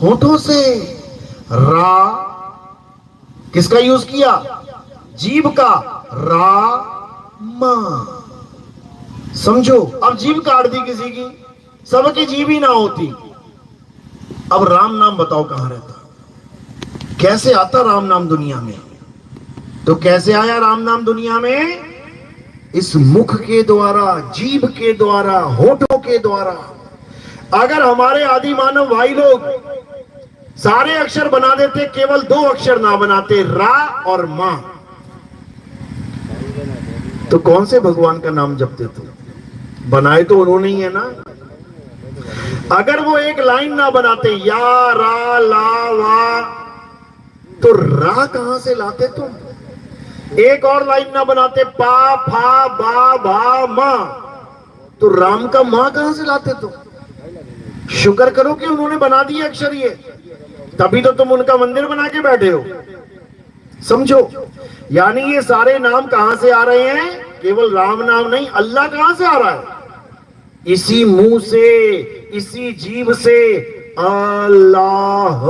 होठों से। रा किसका यूज किया? जीभ का। राम, समझो। अब जीभ काट दी किसी की, सबकी जीभ ही ना होती। अब राम नाम बताओ कहां रहता? कैसे आता राम नाम दुनिया में? तो कैसे आया राम नाम दुनिया में? इस मुख के द्वारा, जीभ के द्वारा, होठों के द्वारा। अगर हमारे आदि मानव भाई लोग सारे अक्षर बना देते, केवल 2 अक्षर ना बनाते, रा और मां, तो कौन से भगवान का नाम जपते थे? बनाए तो उन्होंने ही है ना। अगर वो एक लाइन ना बनाते, या रा ला वा, तो रा कहां से लाते तुम? एक और लाइन ना बनाते, पा फा बा भा मा, तो राम का मां कहां से लाते तुम? शुक्र करो कि उन्होंने बना दिए अक्षर ये, तभी तो तुम उनका मंदिर बना के बैठे हो, समझो। यानी ये सारे नाम कहां से आ रहे हैं? केवल राम नाम नहीं, अल्लाह कहां से आ रहा है? इसी मुंह से, इसी जीभ से अल्लाह,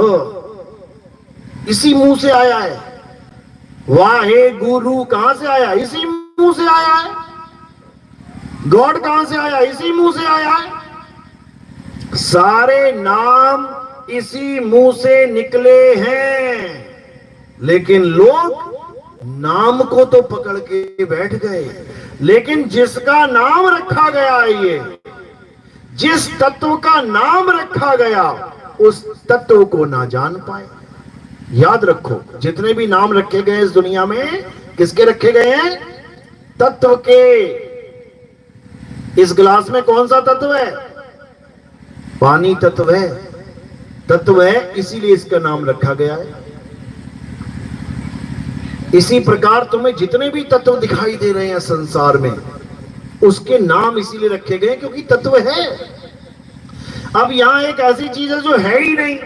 इसी मुंह से आया है। वाहे गुरु कहां से आया? इसी मुंह से आया है। गॉड कहां से आया? इसी मुंह से आया है। सारे नाम इसी मुंह से निकले हैं, लेकिन लोग नाम को तो पकड़ के बैठ गए, लेकिन जिसका नाम रखा गया है, ये जिस तत्व का नाम रखा गया, उस तत्व को ना जान पाए। याद रखो, जितने भी नाम रखे गए इस दुनिया में, किसके रखे गए हैं? तत्व के। इस गिलास में कौन सा तत्व है? पानी तत्व है। तत्व है, इसीलिए इसका नाम रखा गया है। इसी प्रकार तुम्हें जितने भी तत्व दिखाई दे रहे हैं संसार में, उसके नाम इसीलिए रखे गए क्योंकि तत्व है। अब यहां एक ऐसी चीज है जो है ही नहीं,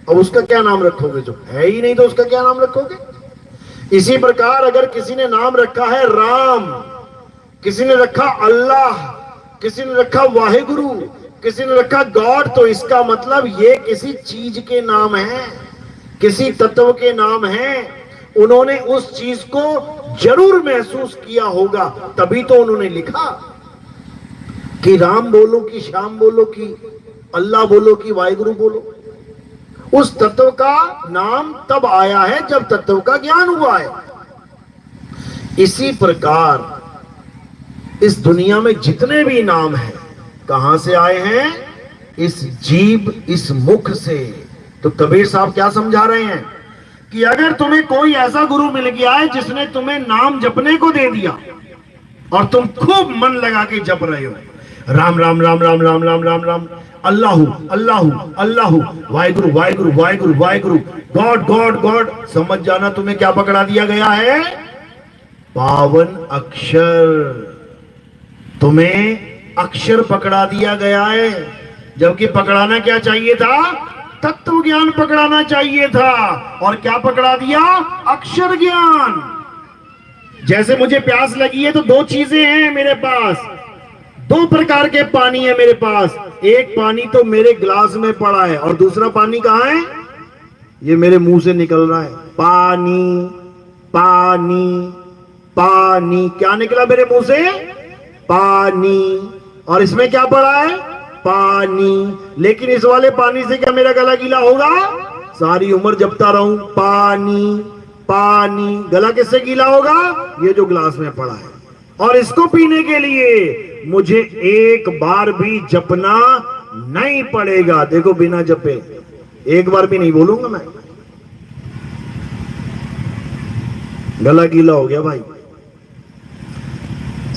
और उसका क्या नाम रखोगे? जो है ही नहीं तो उसका क्या नाम रखोगे? इसी प्रकार अगर किसी ने नाम रखा है राम, किसी ने रखा अल्लाह, किसी ने रखा वाहेगुरु, किसी ने रखा गॉड। तो इसका मतलब ये किसी चीज के नाम है, किसी तत्व के नाम है। उन्होंने उस चीज को जरूर महसूस किया होगा, तभी तो उन्होंने लिखा कि राम बोलो कि श्याम बोलो कि अल्लाह बोलो कि वाहेगुरु बोलो। उस तत्व का नाम तब आया है जब तत्व का ज्ञान हुआ है। इसी प्रकार इस दुनिया में जितने भी नाम हैं कहां से आए हैं? इस जीव, इस मुख से। तो कबीर साहब क्या समझा रहे हैं कि अगर तुम्हें कोई ऐसा गुरु मिल गया है जिसने तुम्हें नाम जपने को दे दिया और तुम खूब मन लगा के जप रहे हो, राम राम राम राम राम राम राम राम, अल्लाहु अल्लाहु अल्लाहु, Waheguru Waheguru Waheguru Waheguru, God God God, समझ जाना तुम्हें क्या पकड़ा दिया गया है? पावन अक्षर। तुम्हें अक्षर पकड़ा दिया गया है, जबकि पकड़ाना क्या चाहिए था? तत्व ज्ञान पकड़ाना चाहिए था। और क्या पकड़ा दिया? अक्षर ज्ञान। जैसे मुझे प्यास लगी है तो दो चीजें हैं मेरे पास, दो प्रकार के पानी है मेरे पास। एक पानी तो मेरे ग्लास में पड़ा है और दूसरा पानी कहां है? ये मेरे मुंह से निकल रहा है। पानी पानी पानी, क्या निकला मेरे मुंह से? पानी। और इसमें क्या पड़ा है? पानी। लेकिन इस वाले पानी से क्या मेरा गला गीला होगा? सारी उम्र जपता रहूं पानी पानी, गला किससे गीला होगा? ये जो ग्लास में पड़ा है। और इसको पीने के लिए मुझे एक बार भी जपना नहीं पड़ेगा। देखो, बिना जपे एक बार भी नहीं बोलूंगा मैं, गला गीला हो गया भाई,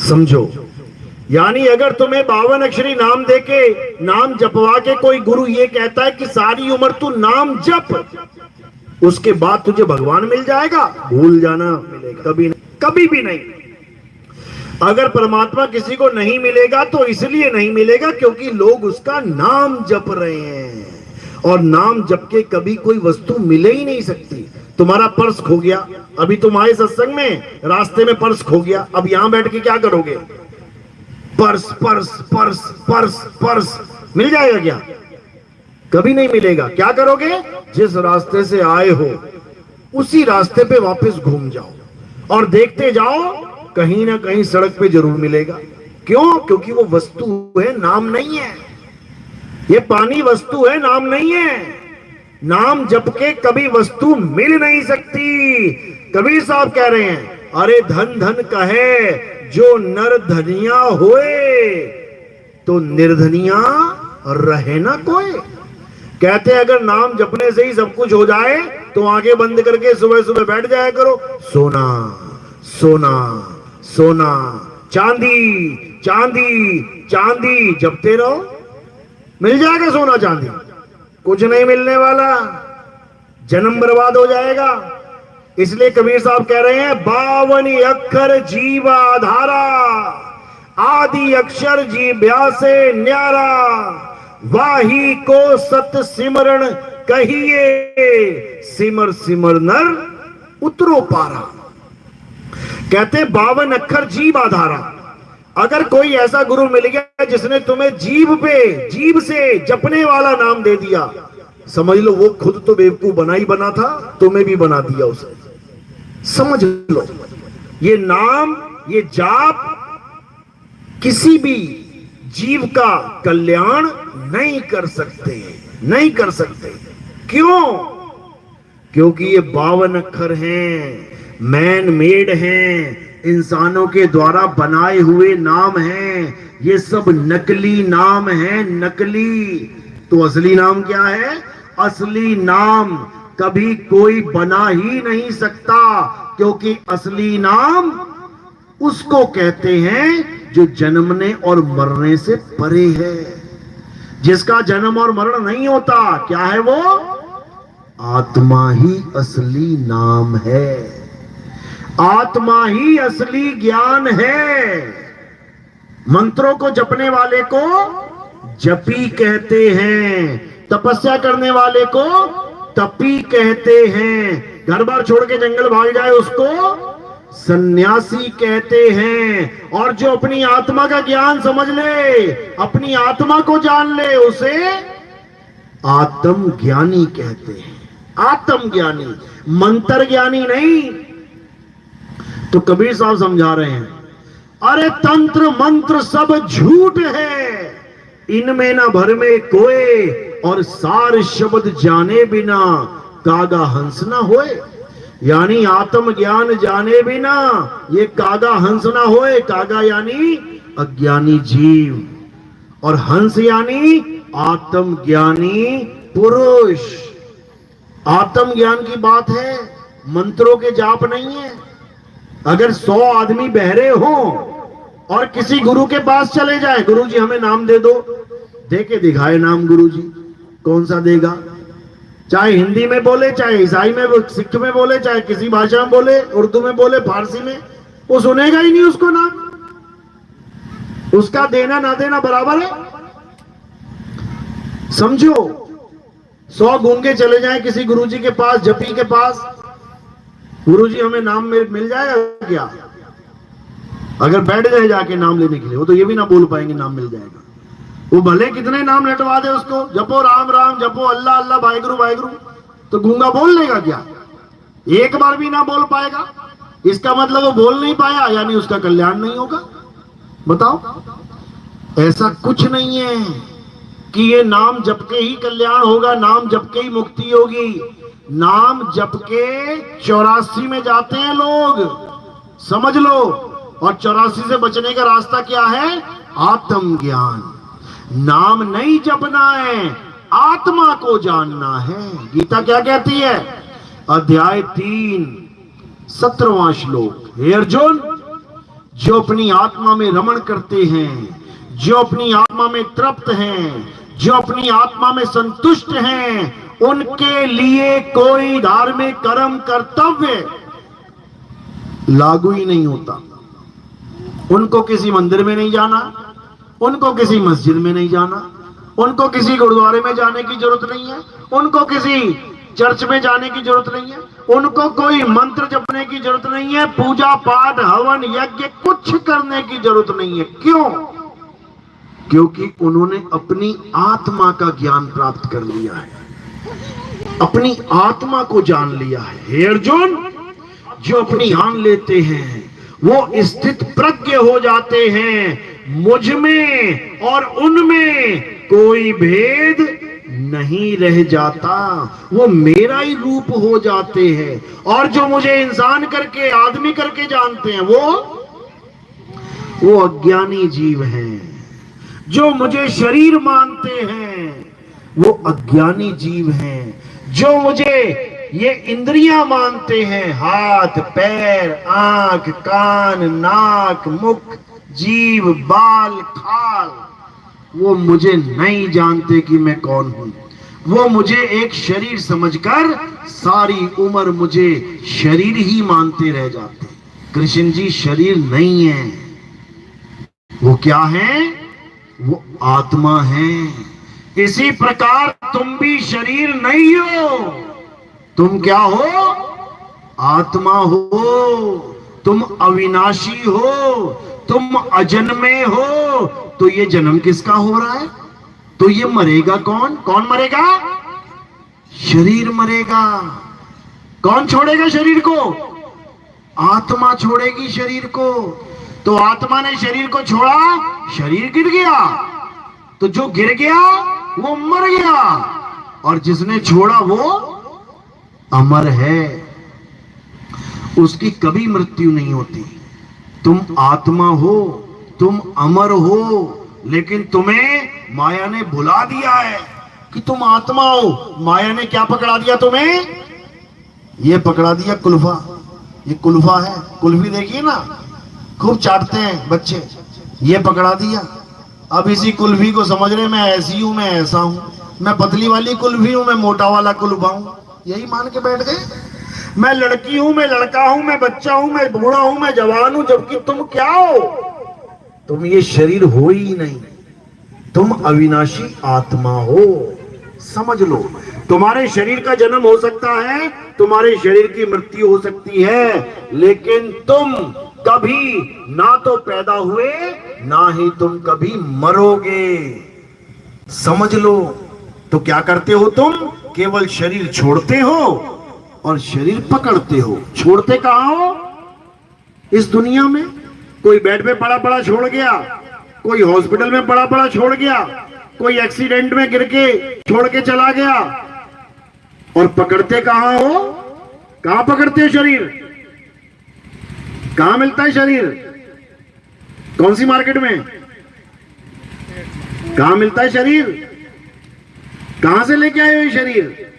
समझो। यानी अगर तुम्हें 52 अक्षरी नाम देके, नाम जपवा के कोई गुरु ये कहता है कि सारी उम्र तू नाम जप, उसके बाद तुझे भगवान मिल जाएगा, भूल जाना, मिलेगा कभी नहीं, कभी भी नहीं। अगर परमात्मा किसी को नहीं मिलेगा तो इसलिए नहीं मिलेगा क्योंकि लोग उसका नाम जप रहे हैं, और नाम जप के कभी कोई वस्तु मिले ही नहीं सकती। तुम्हारा पर्स खो गया, अभी तुम आए सत्संग में, रास्ते में पर्स खो गया, अब यहां बैठ के क्या करोगे? Purse purse purse purse purse, मिल जाएगा क्या? कभी नहीं मिलेगा। क्या करोगे? जिस रास्ते से आए हो उसी रास्ते पे वापस घूम जाओ और देखते जाओ, कहीं ना कहीं सड़क पे जरूर मिलेगा। क्यों? क्योंकि वो वस्तु है, नाम नहीं है। ये पानी वस्तु है, नाम नहीं है। नाम जप के कभी वस्तु मिल नहीं सकती। कबीर साहब कह रहे हैं, अरे धन धन कहे जो नर धनिया होए, तो निर्धनिया रहे ना कोई। कहते हैं अगर नाम जपने से ही सब कुछ हो जाए तो आंखें बंद करके सुबह सुबह बैठ जाया करो, सोना सोना सोना, चांदी चांदी चांदी, जपते रहो, मिल जाएगा सोना चांदी। कुछ नहीं मिलने वाला, जन्म बर्बाद हो जाएगा। इसलिए कबीर साहब कह रहे हैं, 52 अक्षर जीवा धारा, आदि अक्षर जीव्या से न्यारा, वाही को सत सिमरण कहिए, सिमर सिमर नर उतरो पारा। कहते 52 अक्षर जीव आधारा। अगर कोई ऐसा गुरु मिल गया जिसने तुम्हें जीव पे, जीव से जपने वाला नाम दे दिया, समझ लो वो खुद तो बेवकूफ बना ही बना था, तुम्हें भी बना दिया उसने। समझ लो, ये नाम, ये जाप किसी भी जीव का कल्याण नहीं कर सकते, नहीं कर सकते। क्यों? क्योंकि ये 52 अक्षर हैं, मैन मेड हैं, इंसानों के द्वारा बनाए हुए नाम हैं। ये सब नकली नाम हैं, नकली। तो असली नाम क्या है? असली नाम कभी कोई बना ही नहीं सकता, क्योंकि असली नाम उसको कहते हैं जो जन्मने और मरने से परे है, जिसका जन्म और मरण नहीं होता। क्या है वो? आत्मा ही असली नाम है, आत्मा ही असली ज्ञान है। मंत्रों को जपने वाले को जपी कहते हैं, तपस्या करने वाले को तपी कहते हैं। घर बार छोड़ के जंगल भाग जाए उसको सन्यासी कहते हैं। और जो अपनी आत्मा का ज्ञान समझ ले, अपनी आत्मा को जान ले, उसे आत्मज्ञानी कहते हैं। आत्मज्ञानी, मंत्र ज्ञानी नहीं। तो कबीर साहब समझा रहे हैं, अरे तंत्र मंत्र सब झूठ है, इनमें ना भर में कोई, और सार शब्द जाने बिना कागा हंस ना होए। यानी आत्म ज्ञान जाने बिना ये कागा हंस ना होए। कागा यानी अज्ञानी जीव, और हंस यानी आत्मज्ञानी पुरुष। आत्म ज्ञान की बात है, मंत्रों के जाप नहीं है। अगर 100 आदमी बहरे हो और किसी गुरु के पास चले जाए, गुरु जी हमें नाम दे दो, दे के दिखाए नाम गुरु जी, कौन सा देगा? चाहे हिंदी में बोले, चाहे ईसाई में, सिख में बोले, चाहे किसी भाषा में बोले, उर्दू में बोले, फारसी में, वो सुनेगा ही नहीं उसको नाम। उसका देना ना देना बराबर है। समझो, 100 गूंगे चले जाएं किसी गुरुजी के पास, जपी के पास, गुरुजी हमें नाम मिल जाएगा क्या? अगर बैठ गए जाके नाम लेने के लिए, वो तो ये भी ना बोल पाएंगे नाम मिल जाएगा। वो भले कितने नाम लटवा दे उसको, जपो राम राम, जपो अल्लाह अल्लाह, वाहिगुरु वाहिगुरु, तो गूंगा बोल लेगा क्या? एक बार भी ना बोल पाएगा, इसका मतलब वो बोल नहीं पाया, यानी उसका कल्याण नहीं होगा। बताओ, ऐसा कुछ नहीं है कि ये नाम जप के ही कल्याण होगा, नाम जप के ही मुक्ति होगी। नाम जप के 84 में जाते हैं लोग, समझ लो। और 84 से बचने का रास्ता क्या है? आत्मज्ञान। नाम नहीं जपना है, आत्मा को जानना है। गीता क्या कहती है? अध्याय 3 17वां श्लोक, हे अर्जुन, जो अपनी आत्मा में रमण करते हैं, जो अपनी आत्मा में तृप्त हैं, जो अपनी आत्मा में संतुष्ट हैं, उनके लिए कोई धार्मिक कर्म कर्तव्य लागू ही नहीं होता। उनको किसी मंदिर में नहीं जाना, उनको किसी मस्जिद में नहीं जाना, उनको किसी गुरुद्वारे में जाने की जरूरत नहीं है, उनको किसी चर्च में जाने की जरूरत नहीं है, उनको कोई मंत्र जपने की जरूरत नहीं है, पूजा पाठ हवन यज्ञ कुछ करने की जरूरत नहीं है। क्यों? क्योंकि उन्होंने अपनी आत्मा का ज्ञान प्राप्त कर लिया है, अपनी आत्मा को जान लिया है। हे अर्जुन, जो अपनी जान लेते हैं वो स्थित प्रज्ञ हो जाते हैं। मुझ में और उनमें कोई भेद नहीं रह जाता, वो मेरा ही रूप हो जाते हैं। और जो मुझे इंसान करके, आदमी करके जानते हैं, वो अज्ञानी जीव हैं। जो मुझे शरीर मानते हैं वो अज्ञानी जीव हैं। जो मुझे ये इंद्रियां मानते हैं, हाथ पैर आंख कान नाक मुख जीव बाल खाल, वो मुझे नहीं जानते कि मैं कौन हूं। वो मुझे एक शरीर समझकर सारी उम्र मुझे शरीर ही मानते रह जाते। कृष्ण जी शरीर नहीं है, वो क्या है? वो आत्मा है। इसी प्रकार तुम भी शरीर नहीं हो, तुम क्या हो? आत्मा हो। तुम अविनाशी हो, तुम अजन्मे हो। तो ये जन्म किसका हो रहा है? तो ये मरेगा कौन? कौन मरेगा? शरीर मरेगा। कौन छोड़ेगा शरीर को? आत्मा छोड़ेगी शरीर को। तो आत्मा ने शरीर को छोड़ा, शरीर गिर गया। तो जो गिर गया वो मर गया, और जिसने छोड़ा वो अमर है, उसकी कभी मृत्यु नहीं होती। तुम आत्मा हो, तुम अमर हो, लेकिन तुम्हें माया ने भुला दिया है कि तुम आत्मा हो। माया ने क्या पकड़ा दिया तुम्हें? ये पकड़ा दिया कुल्फा। ये कुल्फा है, कुल्फी देखिए ना, खूब चाटते हैं बच्चे। ये पकड़ा दिया। अब इसी कुल्फी को समझ रहे मैं ऐसी हूं, मैं ऐसा हूं, मैं पतली वाली कुल्फी हूं, मैं मोटा वाला कुल्फा हूं। यही मान के बैठ गए। मैं लड़की हूं, मैं लड़का हूं, मैं बच्चा हूं, मैं बूढ़ा हूं, मैं जवान हूं। जबकि तुम क्या हो? तुम ये शरीर हो ही नहीं, तुम अविनाशी आत्मा हो। समझ लो। तुम्हारे शरीर का जन्म हो सकता है, तुम्हारे शरीर की मृत्यु हो सकती है, लेकिन तुम कभी ना तो पैदा हुए ना ही तुम कभी मरोगे। समझ लो। तो क्या करते हो तुम? केवल शरीर छोड़ते हो और शरीर पकड़ते हो। छोड़ते कहां हो? इस दुनिया में कोई बेड पे पड़ा पड़ा छोड़ गया, कोई हॉस्पिटल में पड़ा पड़ा छोड़ गया, कोई एक्सीडेंट में गिर के छोड़ के चला गया। और पकड़ते कहां हो? कहां पकड़ते हो शरीर? कहां मिलता है शरीर? कौन सी मार्केट में? कहां मिलता है शरीर? कहां से लेके आए हो ये शरीर?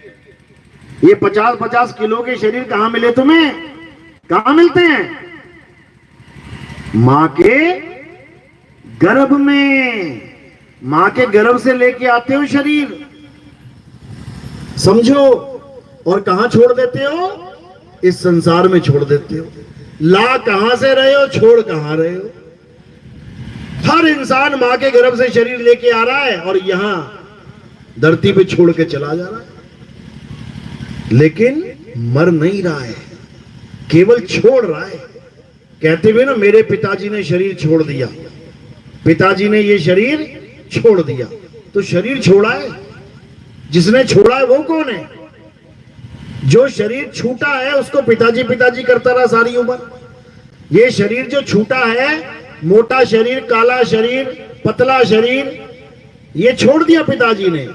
ये 50-50 किलो के शरीर कहां मिले तुम्हें? कहां मिलते हैं? मां के गर्भ में। मां के गर्भ से लेके आते हो शरीर, समझो। और कहां छोड़ देते हो? इस संसार में छोड़ देते हो। ला कहां से रहे हो, छोड़ कहां रहे हो? हर इंसान मां के गर्भ से शरीर लेके आ रहा है और यहां धरती पे छोड़ के चला जा रहा है, लेकिन मर नहीं रहा है, केवल छोड़ रहा है। कहते हुए ना, मेरे पिताजी ने शरीर छोड़ दिया, पिताजी ने ये शरीर छोड़ दिया। तो शरीर छोड़ा है, जिसने छोड़ा है वो कौन है? जो शरीर छूटा है उसको पिताजी पिताजी करता रहा सारी उम्र। ये शरीर जो छूटा है, मोटा शरीर, काला शरीर, पतला शरीर, ये छोड़ दिया पिताजी ने।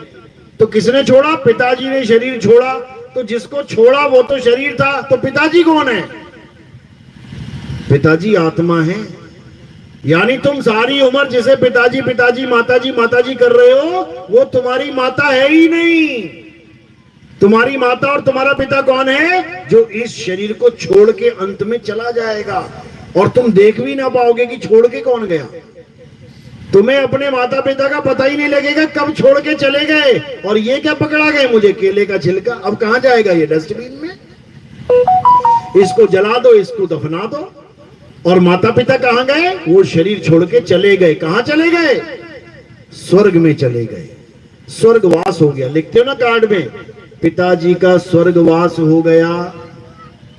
तो किसने छोड़ा? पिताजी ने शरीर छोड़ा। तो जिसको छोड़ा वो तो शरीर था, तो पिताजी कौन है? पिताजी आत्मा है। यानी तुम सारी उम्र जिसे पिताजी पिताजी माताजी माताजी कर रहे हो, वो तुम्हारी माता है ही नहीं। तुम्हारी माता और तुम्हारा पिता कौन है? जो इस शरीर को छोड़ के अंत में चला जाएगा और तुम देख भी ना पाओगे कि छोड़ के कौन गया। तुम्हें अपने माता पिता का पता ही नहीं लगेगा कब छोड़ के चले गए। और ये क्या पकड़ा गए मुझे? केले का छिलका। अब कहां जाएगा ये? डस्टबिन में। इसको जला दो, इसको दफना दो। और माता पिता कहां गए? वो शरीर छोड़ के चले गए। कहां चले गए? स्वर्ग में चले गए। स्वर्गवास हो गया। लिखते हो ना कार्ड में, पिताजी का स्वर्गवास हो गया।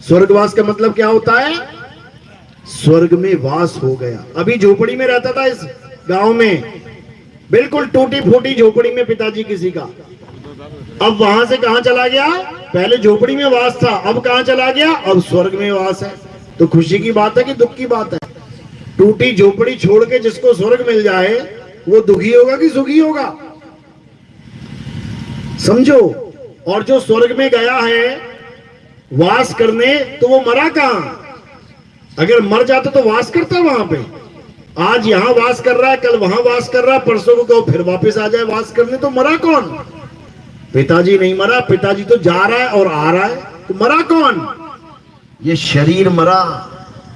स्वर्गवास का मतलब क्या होता है? स्वर्ग में वास हो गया। अभी झोपड़ी में रहता था इस गांव में, बिल्कुल टूटी फूटी झोपड़ी में पिताजी किसी का। अब वहां से कहां चला गया? पहले झोपड़ी में वास था, अब कहां चला गया? अब स्वर्ग में वास है। तो खुशी की बात है कि दुख की बात है? टूटी झोपड़ी छोड़ के जिसको स्वर्ग मिल जाए, वो दुखी होगा कि सुखी होगा? समझो। और जो स्वर्ग में गया है वास करने, तो वो मरा कहां? अगर मर जाता तो वास करता वहां पे। आज यहां वास कर रहा है, कल वहां वास कर रहा है, परसों को कहो फिर वापस आ जाए वास करने। तो मरा कौन? पिताजी नहीं मरा, पिताजी तो जा रहा है और आ रहा है। तो मरा कौन? ये शरीर मरा।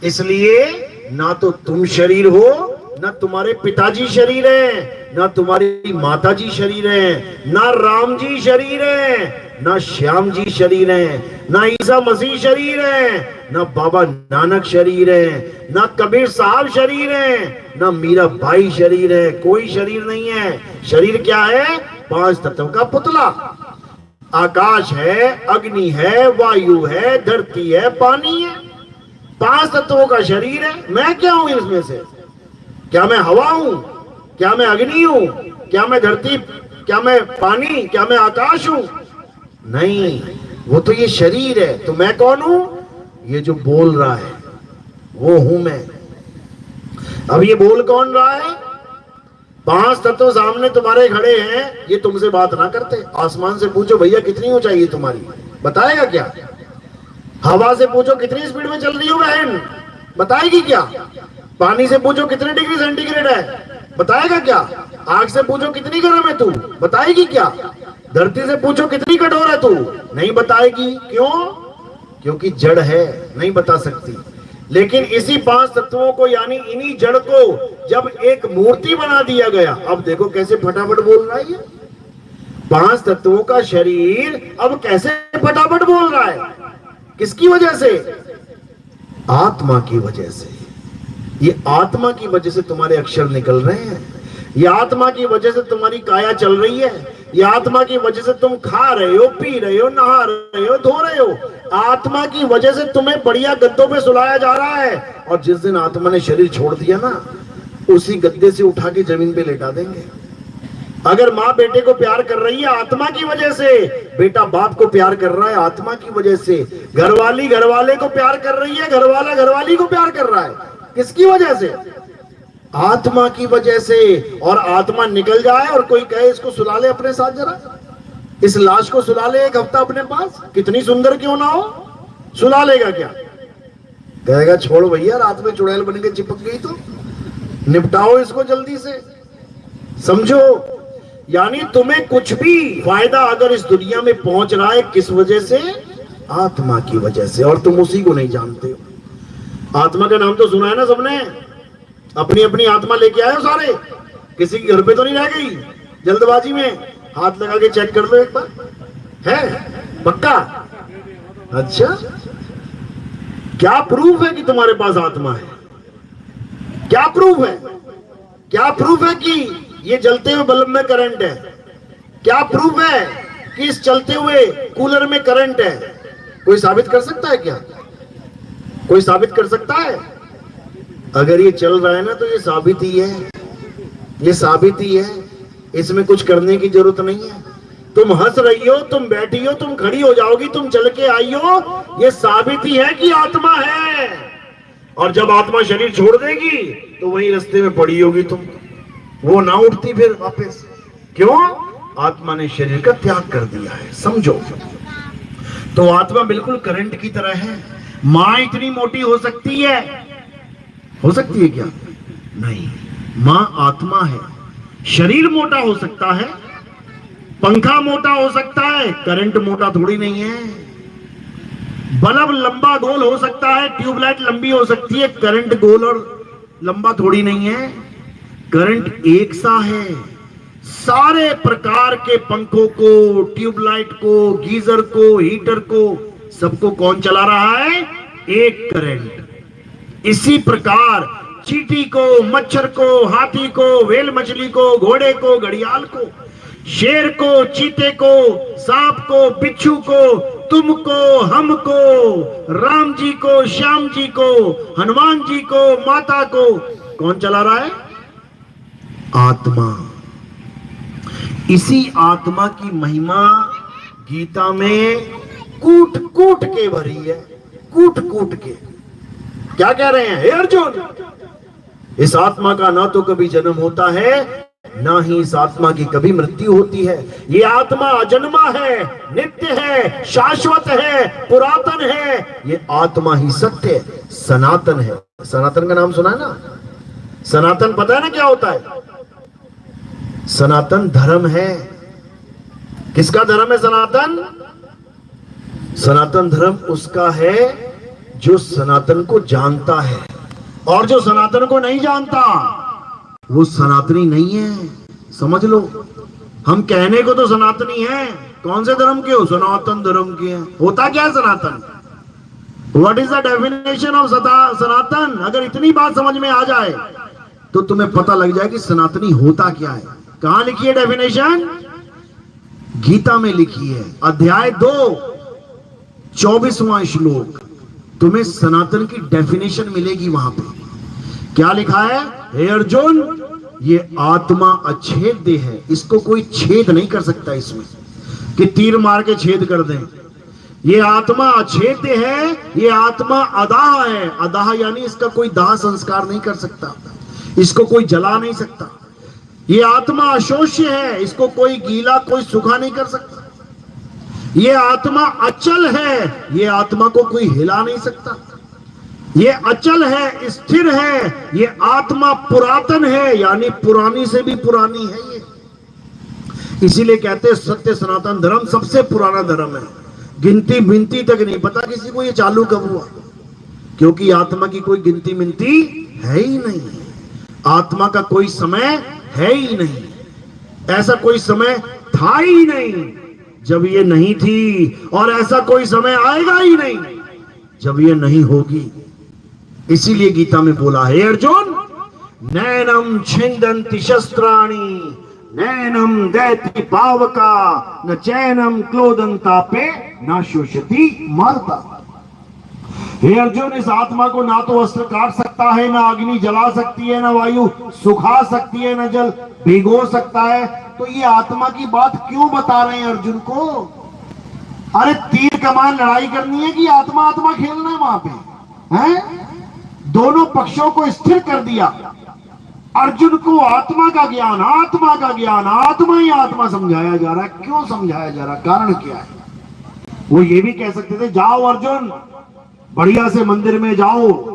इसलिए ना तो तुम शरीर हो, ना तुम्हारे पिताजी शरीर है, ना तुम्हारी माताजी शरीर है, ना राम जी शरीर है, ना श्याम जी शरीर है, ना ईसा मसीह शरीर है, ना बाबा नानक शरीर है, ना कबीर साहब शरीर है, ना मीरा भाई शरीर है। कोई शरीर नहीं है। शरीर क्या है? 5 तत्व का पुतला। आकाश है, अग्नि है, वायु है, धरती है, पानी है। 5 तत्वों का शरीर है। मैं क्या हूं इसमें से? क्या मैं हवा हूं? क्या मैं अग्नि हूं? क्या मैं धरती? क्या मैं पानी? क्या मैं आकाश हूं? नहीं, वो तो ये शरीर है। तो मैं कौन हूं? ये जो बोल रहा है वो हूं मैं। अब ये बोल कौन रहा है? 5 तत्व सामने तुम्हारे खड़े हैं, ये तुमसे बात ना करते। आसमान से पूछो भैया कितनी ऊंचाई है तुम्हारी, बताएगा क्या? हवा से पूछो कितनी स्पीड में चल रही हो बहन, बताएगी क्या? पानी से पूछो कितने डिग्री सेंटीग्रेड है, बताएगा क्या? आग से पूछो कितनी गर्म है तू, बताएगी क्या? धरती से पूछो कितनी कठोर है तू, नहीं बताएगी। क्यों? क्योंकि जड़ है, नहीं बता सकती। लेकिन इसी 5 तत्वों को, यानी इन्हीं जड़ को जब एक मूर्ति बना दिया गया, अब देखो कैसे फटाफट बोल रहा है ये। 5 तत्वों का शरीर अब कैसे फटाफट बोल रहा है? किसकी वजह से? आत्मा की वजह से। ये आत्मा की वजह से तुम्हारे अक्षर निकल रहे हैं। ये आत्मा की वजह से तुम्हारी काया चल रही है, ये आत्मा की वजह से तुम खा रहे हो, पी रहे हो, नहा रहे हो, धो रहे हो। आत्मा की वजह से तुम्हें बढ़िया गद्दों पे सुलाया जा रहा है, और जिस दिन आत्मा ने शरीर छोड़ दिया ना, उसी गद्दे से उठा के जमीन पे लेटा देंगे। अगर माँ बेटे को प्यार कर रही है आत्मा की वजह से, बेटा बाप को प्यार कर रहा है आत्मा की वजह से, घरवाली घरवाले को प्यार कर रही है, घरवाला घरवाली को प्यार कर रहा है, किसकी वजह से? आत्मा की वजह से। और आत्मा निकल जाए और कोई कहे इसको सुला ले अपने साथ, जरा इस लाश को सुला ले एक हफ्ता अपने पास, कितनी सुंदर क्यों ना हो, सुला लेगा क्या? कहेगा छोड़ भैया, रात में चुड़ैल बन के चिपक गई तो निपटाओ इसको जल्दी से। समझो, यानी तुम्हें कुछ भी फायदा अगर इस दुनिया में पहुंच रहा है, किस वजह से? आत्मा की वजह से, और तुम उसी को नहीं जानते हो। आत्मा का नाम तो सुना है ना सबने, अपनी अपनी आत्मा लेके आए हो सारे, किसी के घर पे तो नहीं रह गई जल्दबाजी में? हाथ लगा के चेक कर लो एक बार, है पक्का? अच्छा, क्या प्रूफ है कि तुम्हारे पास आत्मा है? क्या प्रूफ है? क्या प्रूफ है कि ये जलते हुए बल्ब में करंट है? क्या प्रूफ है कि इस चलते हुए कूलर में करंट है? कोई साबित कर सकता है क्या? कोई साबित कर सकता है? अगर ये चल रहा है ना तो ये साबित ही है, ये साबित ही है, इसमें कुछ करने की जरूरत नहीं है। तुम हंस रही हो, तुम बैठी हो, तुम खड़ी हो जाओगी, तुम चल के आई हो, ये साबित ही है कि आत्मा है। और जब आत्मा शरीर छोड़ देगी तो वही रास्ते में पड़ी होगी तुम, वो ना उठती फिर वापस। क्यों? आत्मा ने शरीर का त्याग कर दिया है, समझो। तो आत्मा बिल्कुल करंट की तरह है। मां इतनी मोटी हो सकती है? हो सकती है क्या? नहीं, मां आत्मा है। शरीर मोटा हो सकता है, पंखा मोटा हो सकता है, करंट मोटा थोड़ी नहीं है। बल्ब लंबा गोल हो सकता है, ट्यूबलाइट लंबी हो सकती है, करंट गोल और लंबा थोड़ी नहीं है। करंट एक सा है। सारे प्रकार के पंखों को, ट्यूबलाइट को, गीजर को, हीटर को, सबको कौन चला रहा है? एक करंट। इसी प्रकार चींटी को, मच्छर को, हाथी को, वेल मछली को, घोड़े को, घड़ियाल को, शेर को, चीते को, सांप को, बिच्छू को, तुमको, हमको, राम जी को, श्याम जी को, हनुमान जी को, माता को कौन चला रहा है? आत्मा। इसी आत्मा की महिमा गीता में कूट कूट के भरी है, कूट कूट के। क्या कह रहे हैं? हे अर्जुन, इस आत्मा का ना तो कभी जन्म होता है, ना ही इस आत्मा की कभी मृत्यु होती है। ये आत्मा अजन्मा है, नित्य है, शाश्वत है, पुरातन है। ये आत्मा ही सत्य है, सनातन है। सनातन का नाम सुना है ना? सनातन पता है ना क्या होता है? सनातन धर्म है। किसका धर्म है सनातन? सनातन धर्म उसका है जो सनातन को जानता है, और जो सनातन को नहीं जानता वो सनातनी नहीं है। समझ लो, हम कहने को तो सनातनी हैं, कौन से धर्म के हो? सनातन धर्म के हैं। होता क्या है Sanatan? What is the definition of Sanatan? अगर इतनी बात समझ में आ जाए तो तुम्हें पता लग जाए कि सनातनी होता क्या है। कहां लिखी है डेफिनेशन? गीता में लिखी है, अध्याय 2, 24वां श्लोक। तुम्हें सनातन की डेफिनेशन मिलेगी वहां पे। क्या लिखा है? हे अर्जुन, ये आत्मा अछेद्य है, इसको कोई छेद नहीं कर सकता इसमें कि तीर मार के छेद कर दें। ये आत्मा अछेद्य है, ये आत्मा अदाह है। अदाह यानी इसका कोई दाह संस्कार नहीं कर सकता, इसको कोई जला नहीं सकता। ये आत्मा अशोष्य है, इसको कोई गीला, कोई सूखा नहीं कर सकता। ये आत्मा अचल है, ये आत्मा को कोई हिला नहीं सकता। ये अचल है, स्थिर है। ये आत्मा पुरातन है, यानी पुरानी से भी पुरानी है ये। इसीलिए कहते हैं सत्य सनातन धर्म सबसे पुराना धर्म है। गिनती मिनती तक नहीं पता किसी को ये चालू कब हुआ, क्योंकि आत्मा की कोई गिनती मिनती है ही नहीं। आत्मा का कोई समय है ही नहीं, ऐसा कोई समय था ही नहीं जब ये नहीं थी, और ऐसा कोई समय आएगा ही नहीं जब ये नहीं होगी। इसीलिए गीता में बोला है अर्जुन, नैनम छिंदन्ति शस्त्राणि नैनम दैति पावका न चैनम क्लोदंतापे न शोषति मारता। हे अर्जुन, इस आत्मा को ना तो अस्त्र काट सकता है, ना अग्नि जला सकती है, ना वायु सुखा सकती है, ना जल भिगो सकता है। तो ये आत्मा की बात क्यों बता रहे हैं अर्जुन को? अरे तीर कमान लड़ाई करनी है कि आत्मा आत्मा खेलना है वहां पे, हैं? दोनों पक्षों को स्थिर कर दिया। अर्जुन को आत्मा का ज्ञान, आत्मा का ज्ञान, आत्मा ही आत्मा समझाया जा रहा है। क्यों समझाया जा रहा है? कारण क्या है? वो ये भी कह सकते थे, जाओ अर्जुन, बढ़िया से मंदिर में जाओ,